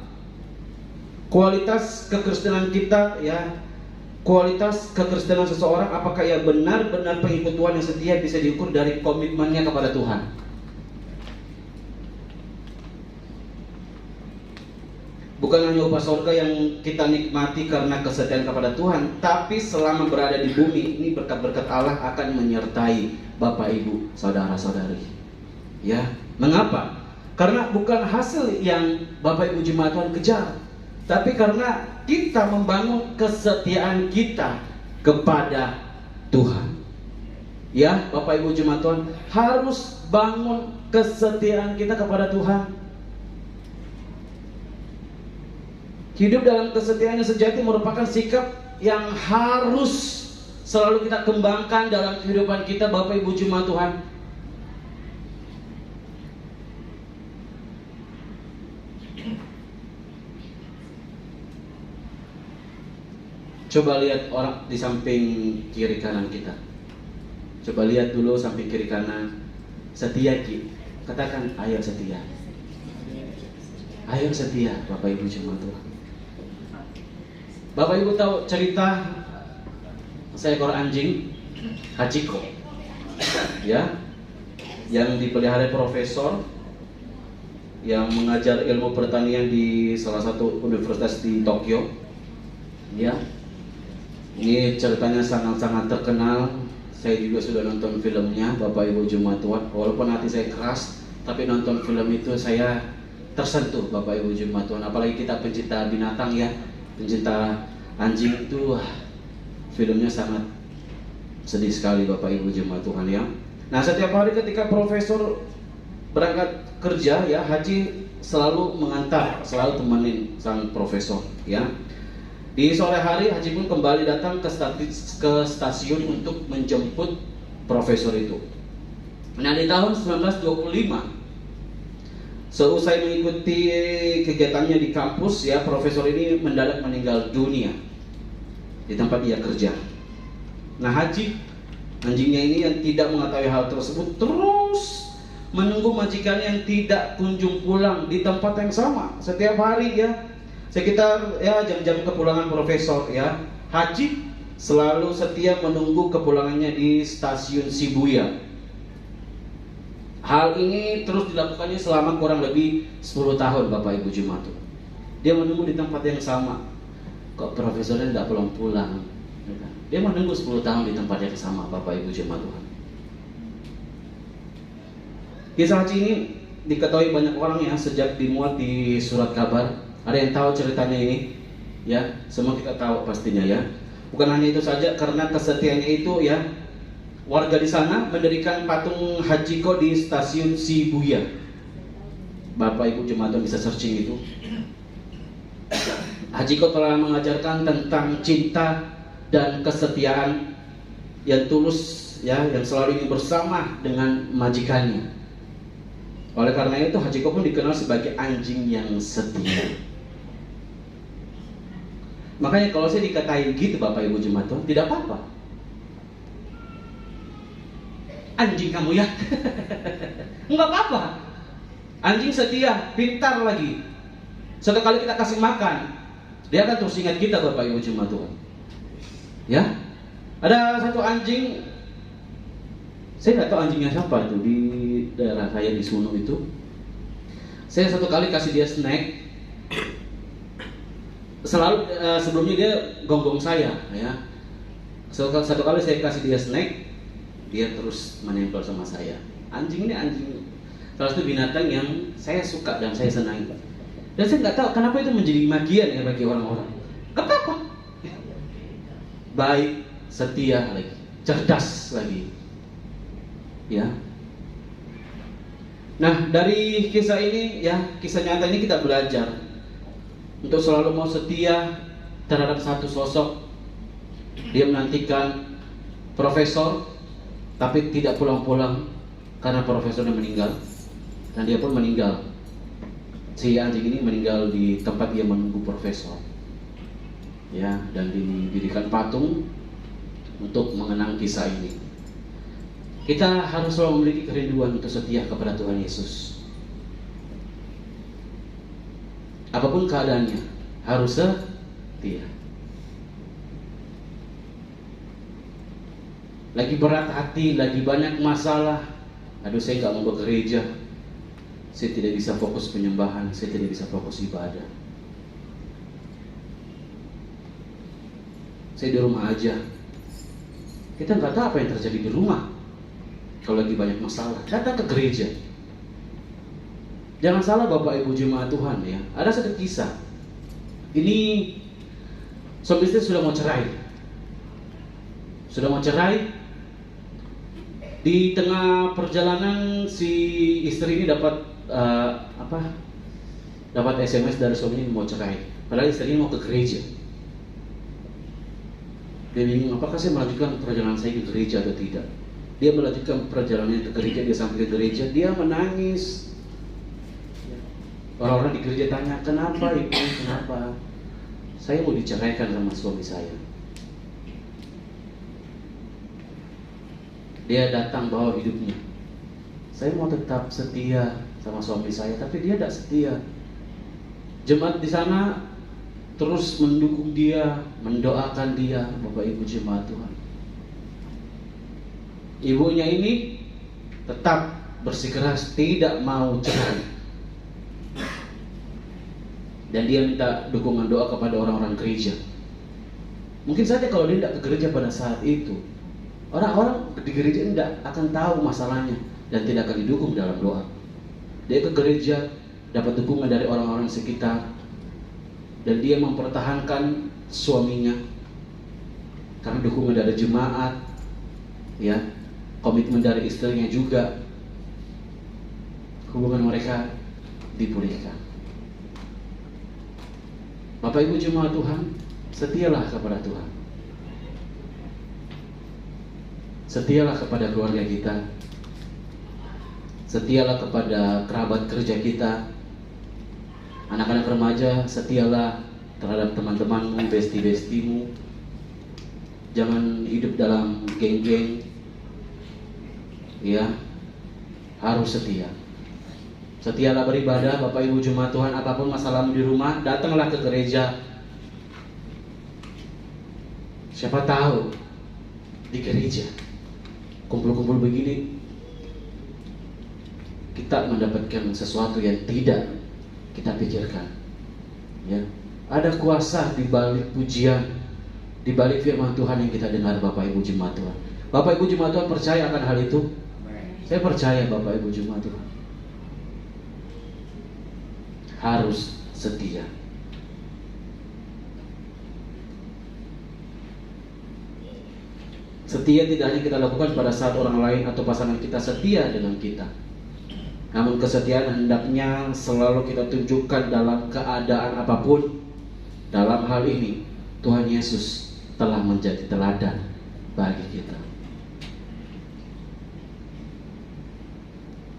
Kualitas kekristenan kita, ya, kualitas kekristenan seseorang, apakah ia benar-benar pengikut Tuhan yang setia, bisa diukur dari komitmennya kepada Tuhan. Bukan hanya upah surga yang kita nikmati karena kesetiaan kepada Tuhan, tapi selama berada di bumi ini berkat-berkat Allah akan menyertai Bapak Ibu, saudara-saudari. Ya, mengapa? Karena bukan hasil yang Bapak Ibu jemaat Tuhan kejar, tapi karena kita membangun kesetiaan kita kepada Tuhan. Ya, Bapak Ibu jemaat Tuhan, harus bangun kesetiaan kita kepada Tuhan. Hidup dalam kesetiaan yang sejati merupakan sikap yang harus selalu kita kembangkan dalam kehidupan kita, Bapak Ibu jemaat Tuhan. Coba lihat orang di samping kiri kanan kita. Coba lihat dulu samping kiri kanan. Setia Ki. Katakan, ayo setia. Ayo setia, Bapak Ibu jemaat Tuhan. Bapak Ibu tahu cerita seekor anjing, Hachiko, ya, yang dipelihara profesor yang mengajar ilmu pertanian di salah satu universitas di Tokyo. Ya, ini ceritanya sangat-sangat terkenal. Saya juga sudah nonton filmnya, Bapak Ibu jemaat Tuhan. Walaupun hati saya keras, tapi nonton film itu saya tersentuh, Bapak Ibu jemaat Tuhan. Apalagi kita pencinta binatang, ya, pencinta anjing itu, filmnya sangat sedih sekali, Bapak Ibu jemaat Tuhan, ya. Nah, setiap hari ketika profesor berangkat kerja, ya, Haji selalu mengantar, selalu temenin sang profesor, ya. Di sore hari Haji pun kembali datang ke stasiun untuk menjemput profesor itu. Nah, di tahun 1925, seusai mengikuti kegiatannya di kampus, ya, profesor ini mendadak meninggal dunia di tempat ia kerja. Nah, Haji, anjingnya ini yang tidak mengetahui hal tersebut, terus menunggu majikannya yang tidak kunjung pulang di tempat yang sama setiap hari, ya. Sekitar, ya, jam-jam kepulangan profesor, ya, Haji selalu setia menunggu kepulangannya di stasiun Shibuya. Hal ini terus dilakukannya selama kurang lebih 10 tahun, Bapak Ibu jemaat. Dia menunggu di tempat yang sama. Kok profesornya tidak pulang-pulang? Dia menunggu 10 tahun di tempat yang sama, Bapak Ibu jemaat Tuhan. Kisah Haji ini diketahui banyak orang, ya, sejak dimuat di surat kabar. Ada yang tahu ceritanya ini? ya, semua kita tahu pastinya ya. Bukan hanya itu saja, karena kesetiaannya itu ya, warga di sana mendirikan patung Hachiko di stasiun Shibuya. Bapak Ibu jemaat bisa searching itu. Hachiko telah mengajarkan tentang cinta dan kesetiaan yang tulus ya, yang selalu ingin bersama dengan majikannya. Oleh karena itu Hachiko pun dikenal sebagai anjing yang setia. Makanya kalau saya dikatain gitu Bapak Ibu jemaat Tuhan, tidak apa-apa. Anjing kamu ya. Enggak apa-apa. Anjing setia, pintar lagi. Satu kali kita kasih makan, dia akan terus ingat kita Bapak Ibu jemaat Tuhan. Ya. Ada satu anjing, saya nggak tahu anjingnya siapa itu di daerah saya di Suno itu. Saya satu kali kasih dia snack. Selalu sebelumnya dia gonggong saya ya. Satu kali saya kasih dia snack, dia terus menempel sama saya. Anjing ini anjing salah satu binatang yang saya suka dan saya senangi. Dan saya nggak tahu kenapa itu menjadi magian ya bagi orang-orang. Gak apa-apa. Baik, setia lagi, cerdas lagi. Ya. Nah, dari kisah ini ya, kisah nyata ini kita belajar untuk selalu mau setia terhadap satu sosok. Dia menantikan profesor, tapi tidak pulang-pulang karena profesornya meninggal, dan dia pun meninggal. Si anjing ini meninggal di tempat dia menunggu profesor. Ya, dan didirikan patung untuk mengenang kisah ini. Kita harus selalu memiliki kerinduan untuk setia kepada Tuhan Yesus. Apapun keadaannya, harus setia. Lagi berat hati, lagi banyak masalah. Aduh, saya nggak mau ke gereja. Saya tidak bisa fokus penyembahan, saya tidak bisa fokus ibadah. Saya di rumah aja. Kita nggak tahu apa yang terjadi di rumah. Kalau lagi banyak masalah, datang ke gereja. Jangan salah Bapak Ibu jemaat Tuhan ya. Ada satu kisah. Ini suami istri sudah mau cerai. Di tengah perjalanan si istri ini dapat dapat SMS dari suaminya mau cerai. Padahal istrinya mau ke gereja. Dia bingung, apakah saya melanjutkan perjalanan saya ke gereja atau tidak. Dia melanjutkan perjalanannya ke gereja. Dia sampai ke gereja, dia menangis. Orang-orang di gereja tanya, kenapa ibu, kenapa? Saya mau diceraikan sama suami saya. Dia datang bawa hidupnya. Saya mau tetap setia sama suami saya, tapi dia tidak setia. Jemaat di sana terus mendukung dia, mendoakan dia, Bapak Ibu jemaat Tuhan. Ibunya ini tetap bersikeras tidak mau cerai. Dan dia minta dukungan doa kepada orang-orang gereja. Mungkin saja kalau dia tidak ke gereja pada saat itu, orang-orang di gereja tidak akan tahu masalahnya dan tidak akan didukung dalam doa. Dia ke gereja, dapat dukungan dari orang-orang sekitar, dan dia mempertahankan suaminya karena dukungan dari jemaat, ya, komitmen dari istrinya juga. Hubungan mereka dipulihkan. Bapak Ibu jemaat Tuhan, setialah kepada Tuhan. Setialah kepada keluarga kita. Setialah kepada kerabat kerja kita. Anak-anak remaja, setialah terhadap teman-temanmu, besti-bestimu. Jangan hidup dalam geng-geng. Ya, harus setia. Setialah beribadah, Bapak Ibu jemaat Tuhan. Apapun masalahmu di rumah, datanglah ke gereja. Siapa tahu di gereja kumpul-kumpul begini kita mendapatkan sesuatu yang tidak kita pikirkan. Ya, ada kuasa di balik pujian, di balik firman Tuhan yang kita dengar, Bapak Ibu jemaat Tuhan. Bapak Ibu jemaat Tuhan percaya akan hal itu? Saya percaya, Bapak Ibu jemaat Tuhan. Harus setia. Setia tidak hanya kita lakukan pada saat orang lain atau pasangan kita setia dengan kita, namun kesetiaan hendaknya selalu kita tunjukkan dalam keadaan apapun. Dalam hal ini Tuhan Yesus telah menjadi teladan bagi kita.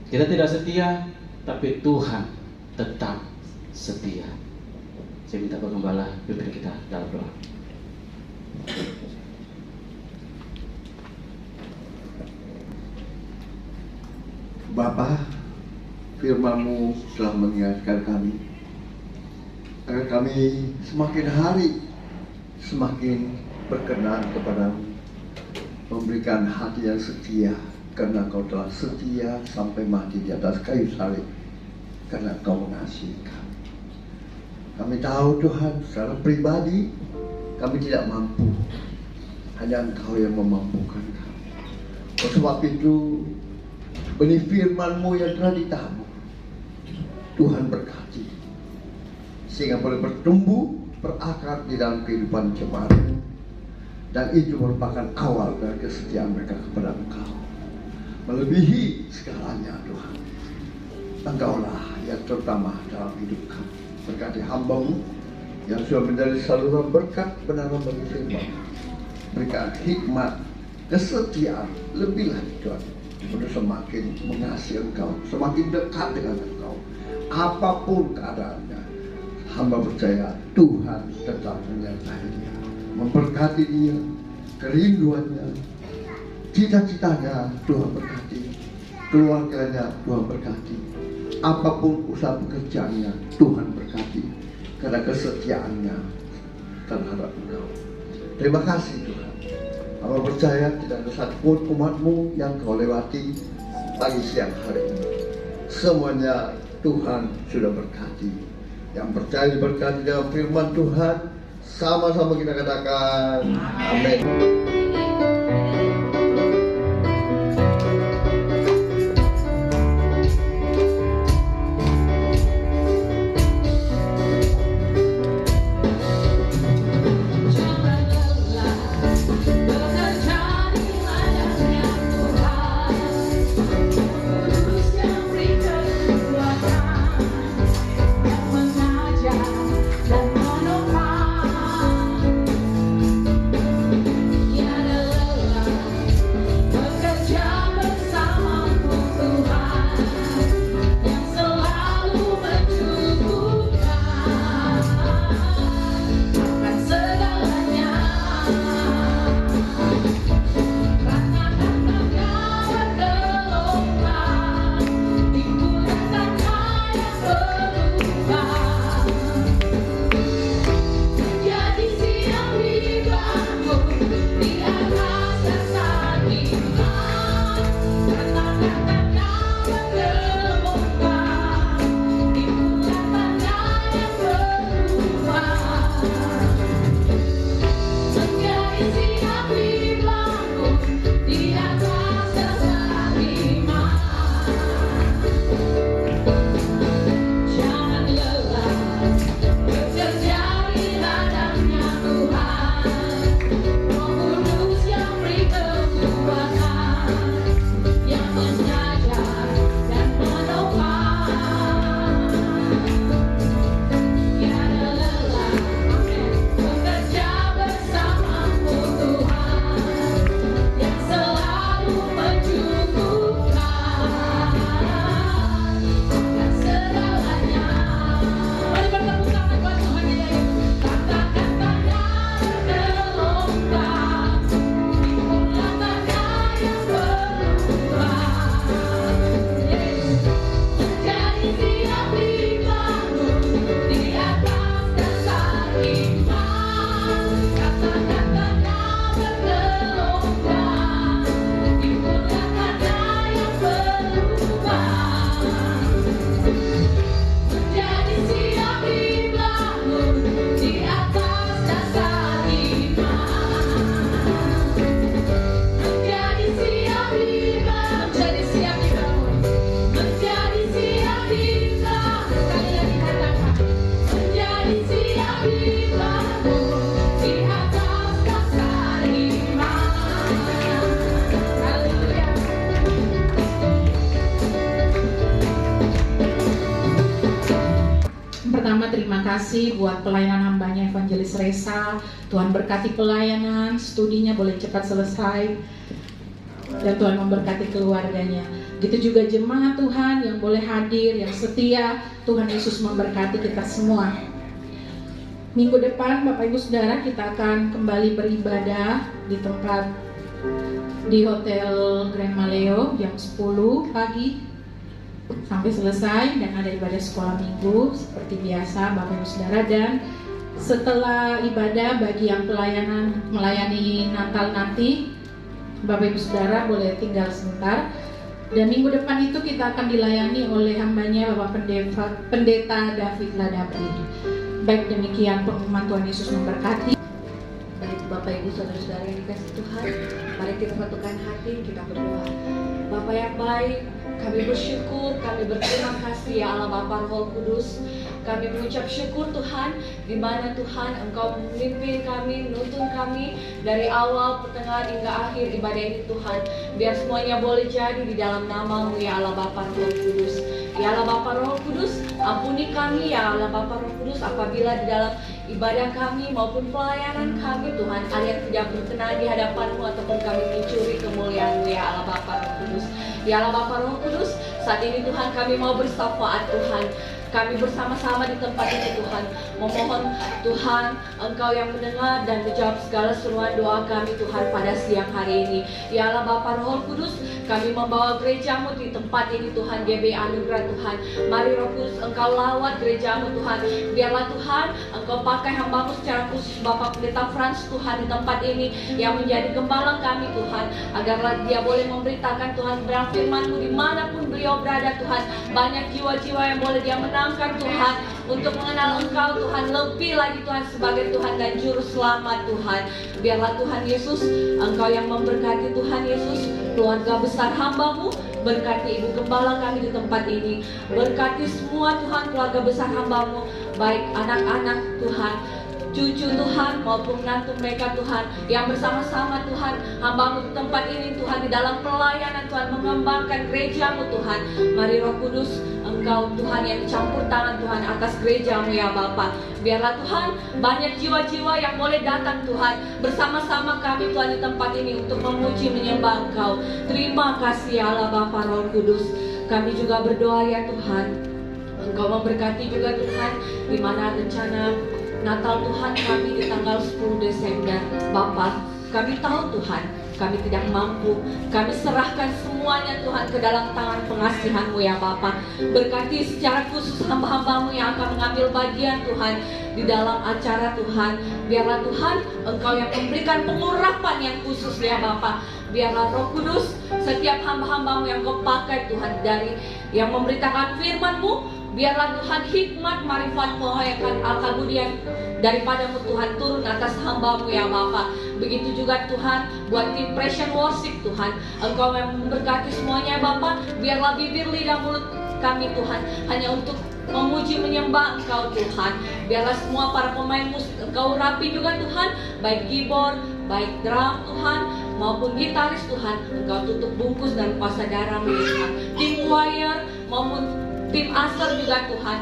Kita tidak setia, tapi Tuhan tetap setia. Saya minta Pak Gembala pimpin kita dalam doa. Bapa, firman-Mu telah mengingatkan kami agar kami semakin hari semakin berkenan kepadamu, memberikan hati yang setia, karena Kau telah setia sampai mati di atas kayu salib, karena Kau mengasihi kami. Kami tahu Tuhan, secara pribadi kami tidak mampu, hanya Engkau yang memampukan kami. Oleh sebab itu, benih firman-Mu yang telah ditabur, Tuhan berkati, sehingga boleh bertumbuh, berakar di dalam kehidupan jemaat. Dan itu merupakan awal dari kesetiaan mereka kepada Engkau. Melebihi segalanya Tuhan, Engkaulah yang terutama dalam hidup kami. Berkati hamba-Mu yang sudah menjadi saluran berkat benaran bagi firman. Berikan hikmat, kesetiaan lebih lagi Tuhan, untuk semakin mengasihi Engkau, semakin dekat dengan Engkau. Apapun keadaannya, hamba percaya Tuhan tetap menyertai-Nya, memberkati dia, kerinduannya, cita-citanya Tuhan berkati, keluarganya Tuhan berkati, apapun usaha pekerjaannya Tuhan berkati, karena kesetiaannya terhadap Engkau. Terima kasih Tuhan. Hamba percaya tidak ada satupun umat-Mu yang Kau lewati pagi siang hari ini. Semuanya Tuhan sudah berkati. Yang percaya diberkati dengan firman Tuhan, sama-sama kita katakan amin. Terima kasih buat pelayanan hambanya Evangelis Resa. Tuhan berkati pelayanan, studinya boleh cepat selesai, dan Tuhan memberkati keluarganya. Gitu juga jemaat Tuhan yang boleh hadir, yang setia. Tuhan Yesus memberkati kita semua. Minggu depan Bapak Ibu Saudara kita akan kembali beribadah di tempat di Hotel Grand Maleo jam 10 pagi sampai selesai, dan ada ibadah sekolah minggu seperti biasa Bapak Ibu Saudara. Dan setelah ibadah bagi yang melayani Natal nanti, Bapak Ibu Saudara boleh tinggal sebentar. Dan minggu depan itu kita akan dilayani oleh hambanya Bapak Pendeta David Ladapri. Baik, demikian pengumuman. Tuhan Yesus memberkati. Baik Bapak Ibu Saudara-saudara yang dikasih Tuhan, mari kita satukan hati, kita berdoa. Bapa yang baik, kami bersyukur, kami berterima kasih ya Allah Bapa Roh Kudus. Kami mengucap syukur Tuhan, di mana Tuhan Engkau memimpin kami, menuntun kami dari awal, pertengahan hingga akhir ibadah ini Tuhan. Biar semuanya boleh jadi di dalam nama-Mu ya Allah Bapa Roh Kudus. Ya Allah Bapa Roh Kudus, ampuni kami ya Allah Bapa Roh Kudus apabila di dalam ibadah kami maupun pelayanan kami Tuhan ada yang tidak berkenan di hadapan-Mu ataupun kami mencuri kemuliaan-Mu ya Allah Bapa Roh Kudus. Ya Allah Bapa Roh Kudus, saat ini Tuhan kami mau bersyafaat Tuhan. Kami bersama-sama di tempat ini Tuhan, memohon Tuhan Engkau yang mendengar dan menjawab segala seruan doa kami Tuhan pada siang hari ini. Ya Allah Bapa Roh Kudus, kami membawa gereja-Mu di tempat ini Tuhan, GB Anugerah Tuhan. Mari Roh Kudus Engkau lawat gereja-Mu Tuhan. Biarlah Tuhan Engkau pakai hamba-Mu secara khusus Bapak Pendeta Frans Tuhan di tempat ini yang menjadi gembala kami Tuhan, agarlah dia boleh memberitakan Tuhan kebenaran firman-Mu dimanapun beliau berada Tuhan. Banyak jiwa-jiwa yang boleh dia menangkan Tuhan untuk mengenal Engkau Tuhan lebih lagi Tuhan sebagai Tuhan dan Juru Selamat Tuhan. Biarlah Tuhan Yesus Engkau yang memberkati Tuhan Yesus keluarga besar hamba-Mu, berkati Ibu Gembala kami di tempat ini, berkati semua Tuhan keluarga besar hamba-Mu, baik anak-anak Tuhan, cucu Tuhan maupun menantu mereka Tuhan, yang bersama-sama Tuhan hamba-Mu di tempat ini Tuhan, di dalam pelayanan Tuhan, mengembangkan gereja-Mu Tuhan. Mari Roh Kudus Engkau Tuhan yang campur tangan Tuhan atas gereja-Mu ya Bapa. Biarlah Tuhan banyak jiwa-jiwa yang boleh datang Tuhan bersama-sama kami Tuhan di tempat ini untuk memuji menyembah Engkau. Terima kasih ya Allah Bapa Roh Kudus. Kami juga berdoa ya Tuhan, Engkau memberkati juga Tuhan di mana rencana Natal Tuhan kami di tanggal 10 Desember. Bapa, kami tahu Tuhan, kami tidak mampu. Kami serahkan semuanya Tuhan ke dalam tangan pengasihan-Mu ya Bapa. Berkati secara khusus hamba-hamba-Mu yang akan mengambil bagian Tuhan di dalam acara Tuhan. Biarlah Tuhan Engkau yang memberikan pengurapan yang khusus ya Bapa. Biarlah Roh Kudus setiap hamba-hamba-Mu yang Kau pakai Tuhan, dari yang memberitakan firman-Mu, biarlah Tuhan hikmat, marifat, penghayatan, al-kabudian daripada-Mu Tuhan turun atas hamba-Mu ya Bapa. Begitu juga Tuhan buat tim Passion Worship Tuhan, Engkau memberkati semuanya Bapa. Biarlah bibir, lidah, mulut kami Tuhan hanya untuk memuji menyembah Engkau Tuhan. Biarlah semua para pemain musik Engkau rapi juga Tuhan, baik keyboard, baik drum Tuhan maupun gitaris Tuhan, Engkau tutup bungkus dan kuasa darah-Mu Tuhan. Tim choir maupun tim aser juga Tuhan,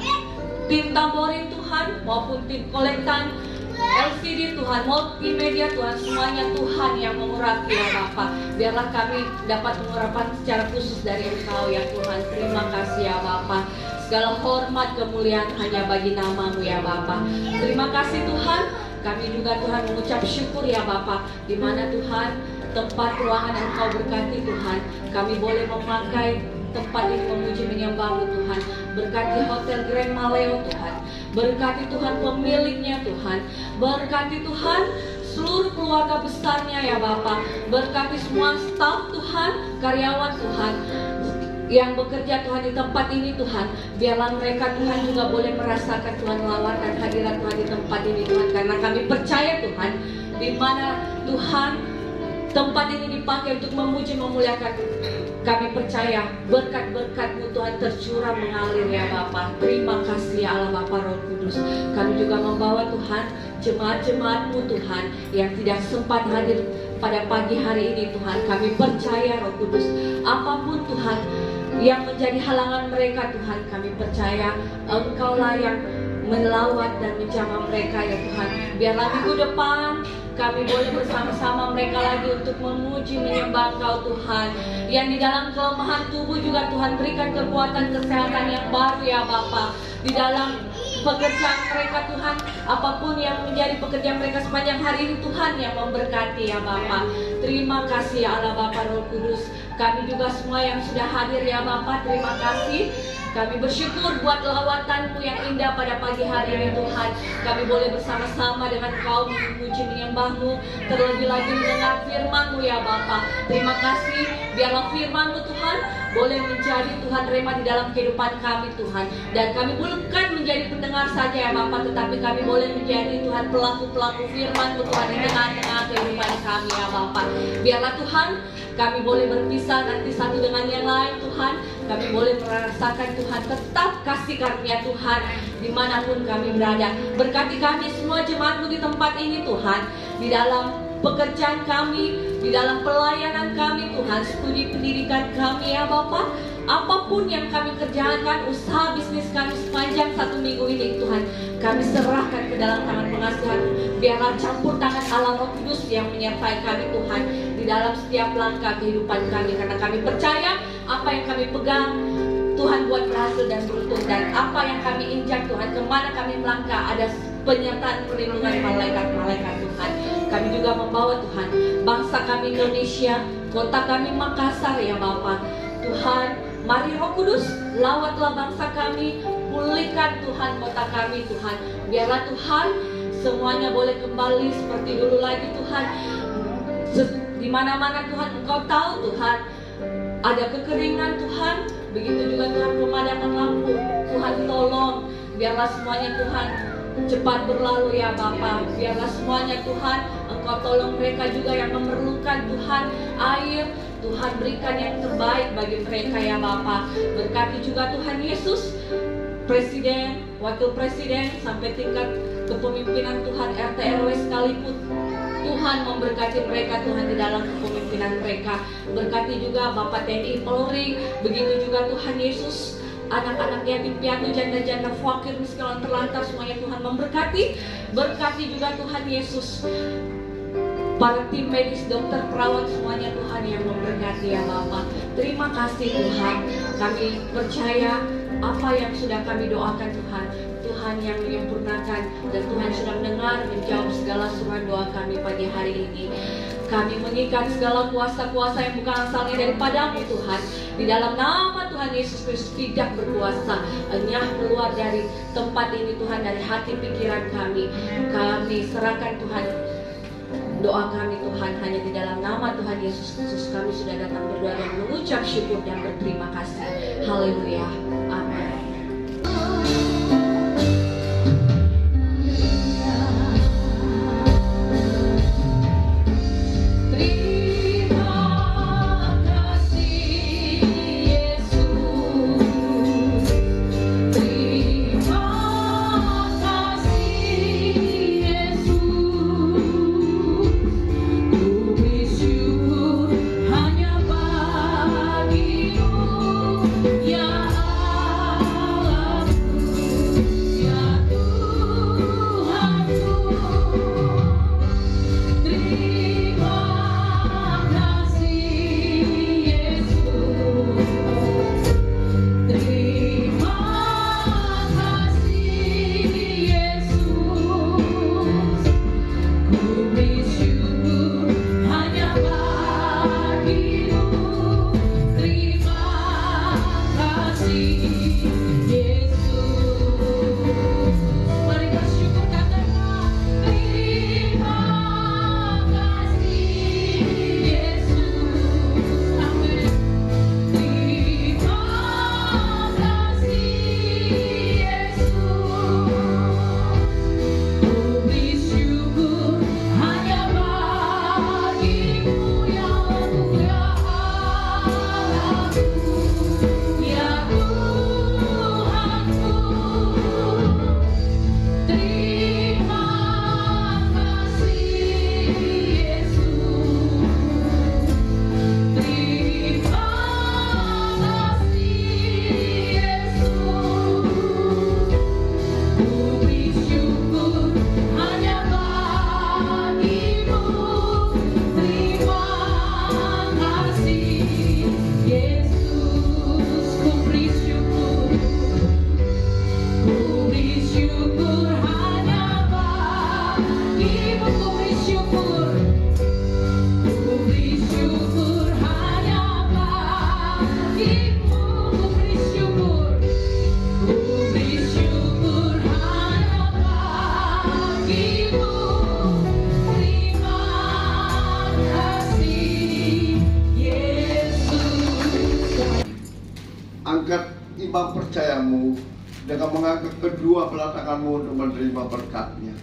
tim tamborin Tuhan maupun tim kolektan LCD Tuhan, multimedia Tuhan, semuanya Tuhan yang mengurapi ya Bapa. Biarlah kami dapat pengurapan secara khusus dari Engkau ya Tuhan. Terima kasih ya Bapa. Segala hormat kemuliaan hanya bagi nama-Mu ya Bapa. Terima kasih Tuhan. Kami juga Tuhan mengucap syukur ya Bapa, di mana Tuhan tempat ruangan yang Engkau berkati Tuhan, kami boleh memakai tempat ini memuji menyembah-Mu Tuhan. Berkati Hotel Grand Maleo Tuhan, berkati Tuhan pemiliknya Tuhan, berkati Tuhan seluruh keluarga besarnya ya Bapa. Berkati semua staf Tuhan, karyawan Tuhan yang bekerja Tuhan di tempat ini Tuhan. Biarlah mereka Tuhan juga boleh merasakan Tuhan lawatan hadirat Tuhan di tempat ini Tuhan, karena kami percaya Tuhan, di mana Tuhan tempat ini dipakai untuk memuji memuliakan. Kami percaya berkat-berkat-Mu Tuhan tercurah mengalir ya Bapa. Terima kasih ya Allah Bapa Roh Kudus. Kami juga membawa Tuhan jemaat-jemaat-Mu Tuhan yang tidak sempat hadir pada pagi hari ini Tuhan. Kami percaya Roh Kudus, apapun Tuhan yang menjadi halangan mereka Tuhan, kami percaya Engkau lah yang melawat dan menjamah mereka ya Tuhan. Biarlah minggu depan kami boleh bersama-sama mereka lagi untuk memuji menyembah Engkau Tuhan. Yang di dalam kelemahan tubuh juga Tuhan berikan kekuatan kesehatan yang baru ya Bapa. Di dalam pekerjaan mereka Tuhan, apapun yang menjadi pekerjaan mereka sepanjang hari ini Tuhan yang memberkati ya Bapa. Terima kasih ya Allah Bapa Roh Kudus. Kami juga semua yang sudah hadir ya Bapa, terima kasih. Kami bersyukur buat lawatan-Mu yang indah pada pagi hari ini Tuhan. Kami boleh bersama-sama dengan Kau memuji menyembah-Mu, terlebih lagi mendengar firman-Mu ya Bapa. Terima kasih, biarlah firman-Mu Tuhan boleh menjadi Tuhan rema di dalam kehidupan kami Tuhan. Dan kami bukan menjadi pendengar saja ya Bapa, tetapi kami boleh menjadi Tuhan pelaku-pelaku firman-Mu Tuhan di tengah-tengah kehidupan kami ya Bapa. Biarlah Tuhan kami boleh berpisah nanti satu dengan yang lain Tuhan. Kami boleh merasakan Tuhan tetap kasih karunia Tuhan dimanapun kami berada. Berkati kami semua jemaat-Mu di tempat ini Tuhan, di dalam pekerjaan kami, di dalam pelayanan kami Tuhan, studi pendidikan kami ya Bapa. Apapun yang kami kerjakan, usaha bisnis kami sepanjang satu minggu ini Tuhan, kami serahkan ke dalam tangan pengasihan. Biarlah campur tangan Allah Roh Kudus yang menyertai kami Tuhan di dalam setiap langkah kehidupan kami. Karena kami percaya apa yang kami pegang Tuhan buat berhasil dan beruntung. Dan apa yang kami injak Tuhan, kemana kami melangkah, ada penyertaan perlindungan malaikat-malaikat Tuhan. Kami juga membawa Tuhan bangsa kami Indonesia, kota kami Makassar ya Bapa. Tuhan, mari Roh Kudus, lawatlah bangsa kami, pulihkan Tuhan kota kami Tuhan. Biarlah Tuhan semuanya boleh kembali seperti dulu lagi Tuhan. Di mana-mana Tuhan Engkau tahu Tuhan ada kekeringan Tuhan, begitu juga Tuhan pemadaman lampu. Tuhan tolong, biarlah semuanya Tuhan cepat berlalu ya Bapa. Biarlah semuanya Tuhan Engkau tolong mereka juga yang memerlukan Tuhan air. Tuhan berikan yang terbaik bagi mereka ya Bapa. Berkati juga Tuhan Yesus, Presiden, Wakil Presiden, sampai tingkat kepemimpinan Tuhan RT RW sekalipun. Tuhan memberkati mereka Tuhan di dalam kepemimpinan mereka. Berkati juga Bapak TNI Polri, begitu juga Tuhan Yesus, anak-anak yatim piatu, janda-janda fakir, miskin, terlantar, semuanya Tuhan memberkati. Berkati juga Tuhan Yesus, para tim medis, dokter, perawat, semuanya Tuhan yang memberkati ya Bapa. Terima kasih Tuhan. Kami percaya apa yang sudah kami doakan Tuhan, Tuhan yang menyempurnakan, dan Tuhan sudah mendengar, menjawab segala surat doa kami pagi hari ini. Kami mengikat segala kuasa-kuasa yang bukan asalnya daripada-Mu Tuhan. Di dalam nama Tuhan Yesus Kristus tidak berkuasa, enyah keluar dari tempat ini Tuhan, dari hati pikiran kami. Kami serahkan Tuhan doa kami Tuhan, hanya di dalam nama Tuhan Yesus Kristus kami sudah datang berdoa dan mengucap syukur dan berterima kasih. Haleluya. Amin. Hanya bagimu ya bagimu, ku beri syukur. Ku beri syukur hanya bagimu. Terima kasih Yesus. Angkat iman percayamu dengan mengangkat kedua belah tanganmu untuk menerima berkatnya.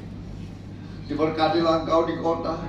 Diberkatilah engkau di kota,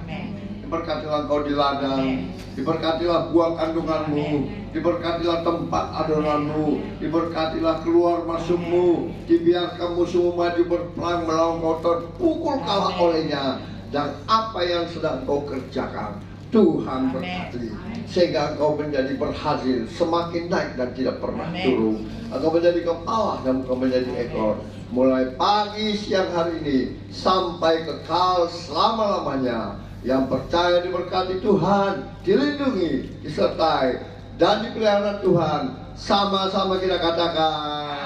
diberkatilah engkau di ladang, diberkatilah buah kandunganmu, diberkatilah tempat adonanmu, diberkatilah keluar masukmu, dibiarkan musuhmu maju berperang melawan kau, pukul kalah olehnya, dan apa yang sedang kau kerjakan Tuhan berkati, sehingga engkau menjadi berhasil, semakin naik dan tidak pernah turun. Engkau menjadi kepala dan engkau menjadi ekor, mulai pagi siang hari ini sampai kekal selama-lamanya. Yang percaya diberkati Tuhan, dilindungi, disertai, dan dipelihara Tuhan. Sama-sama kita katakan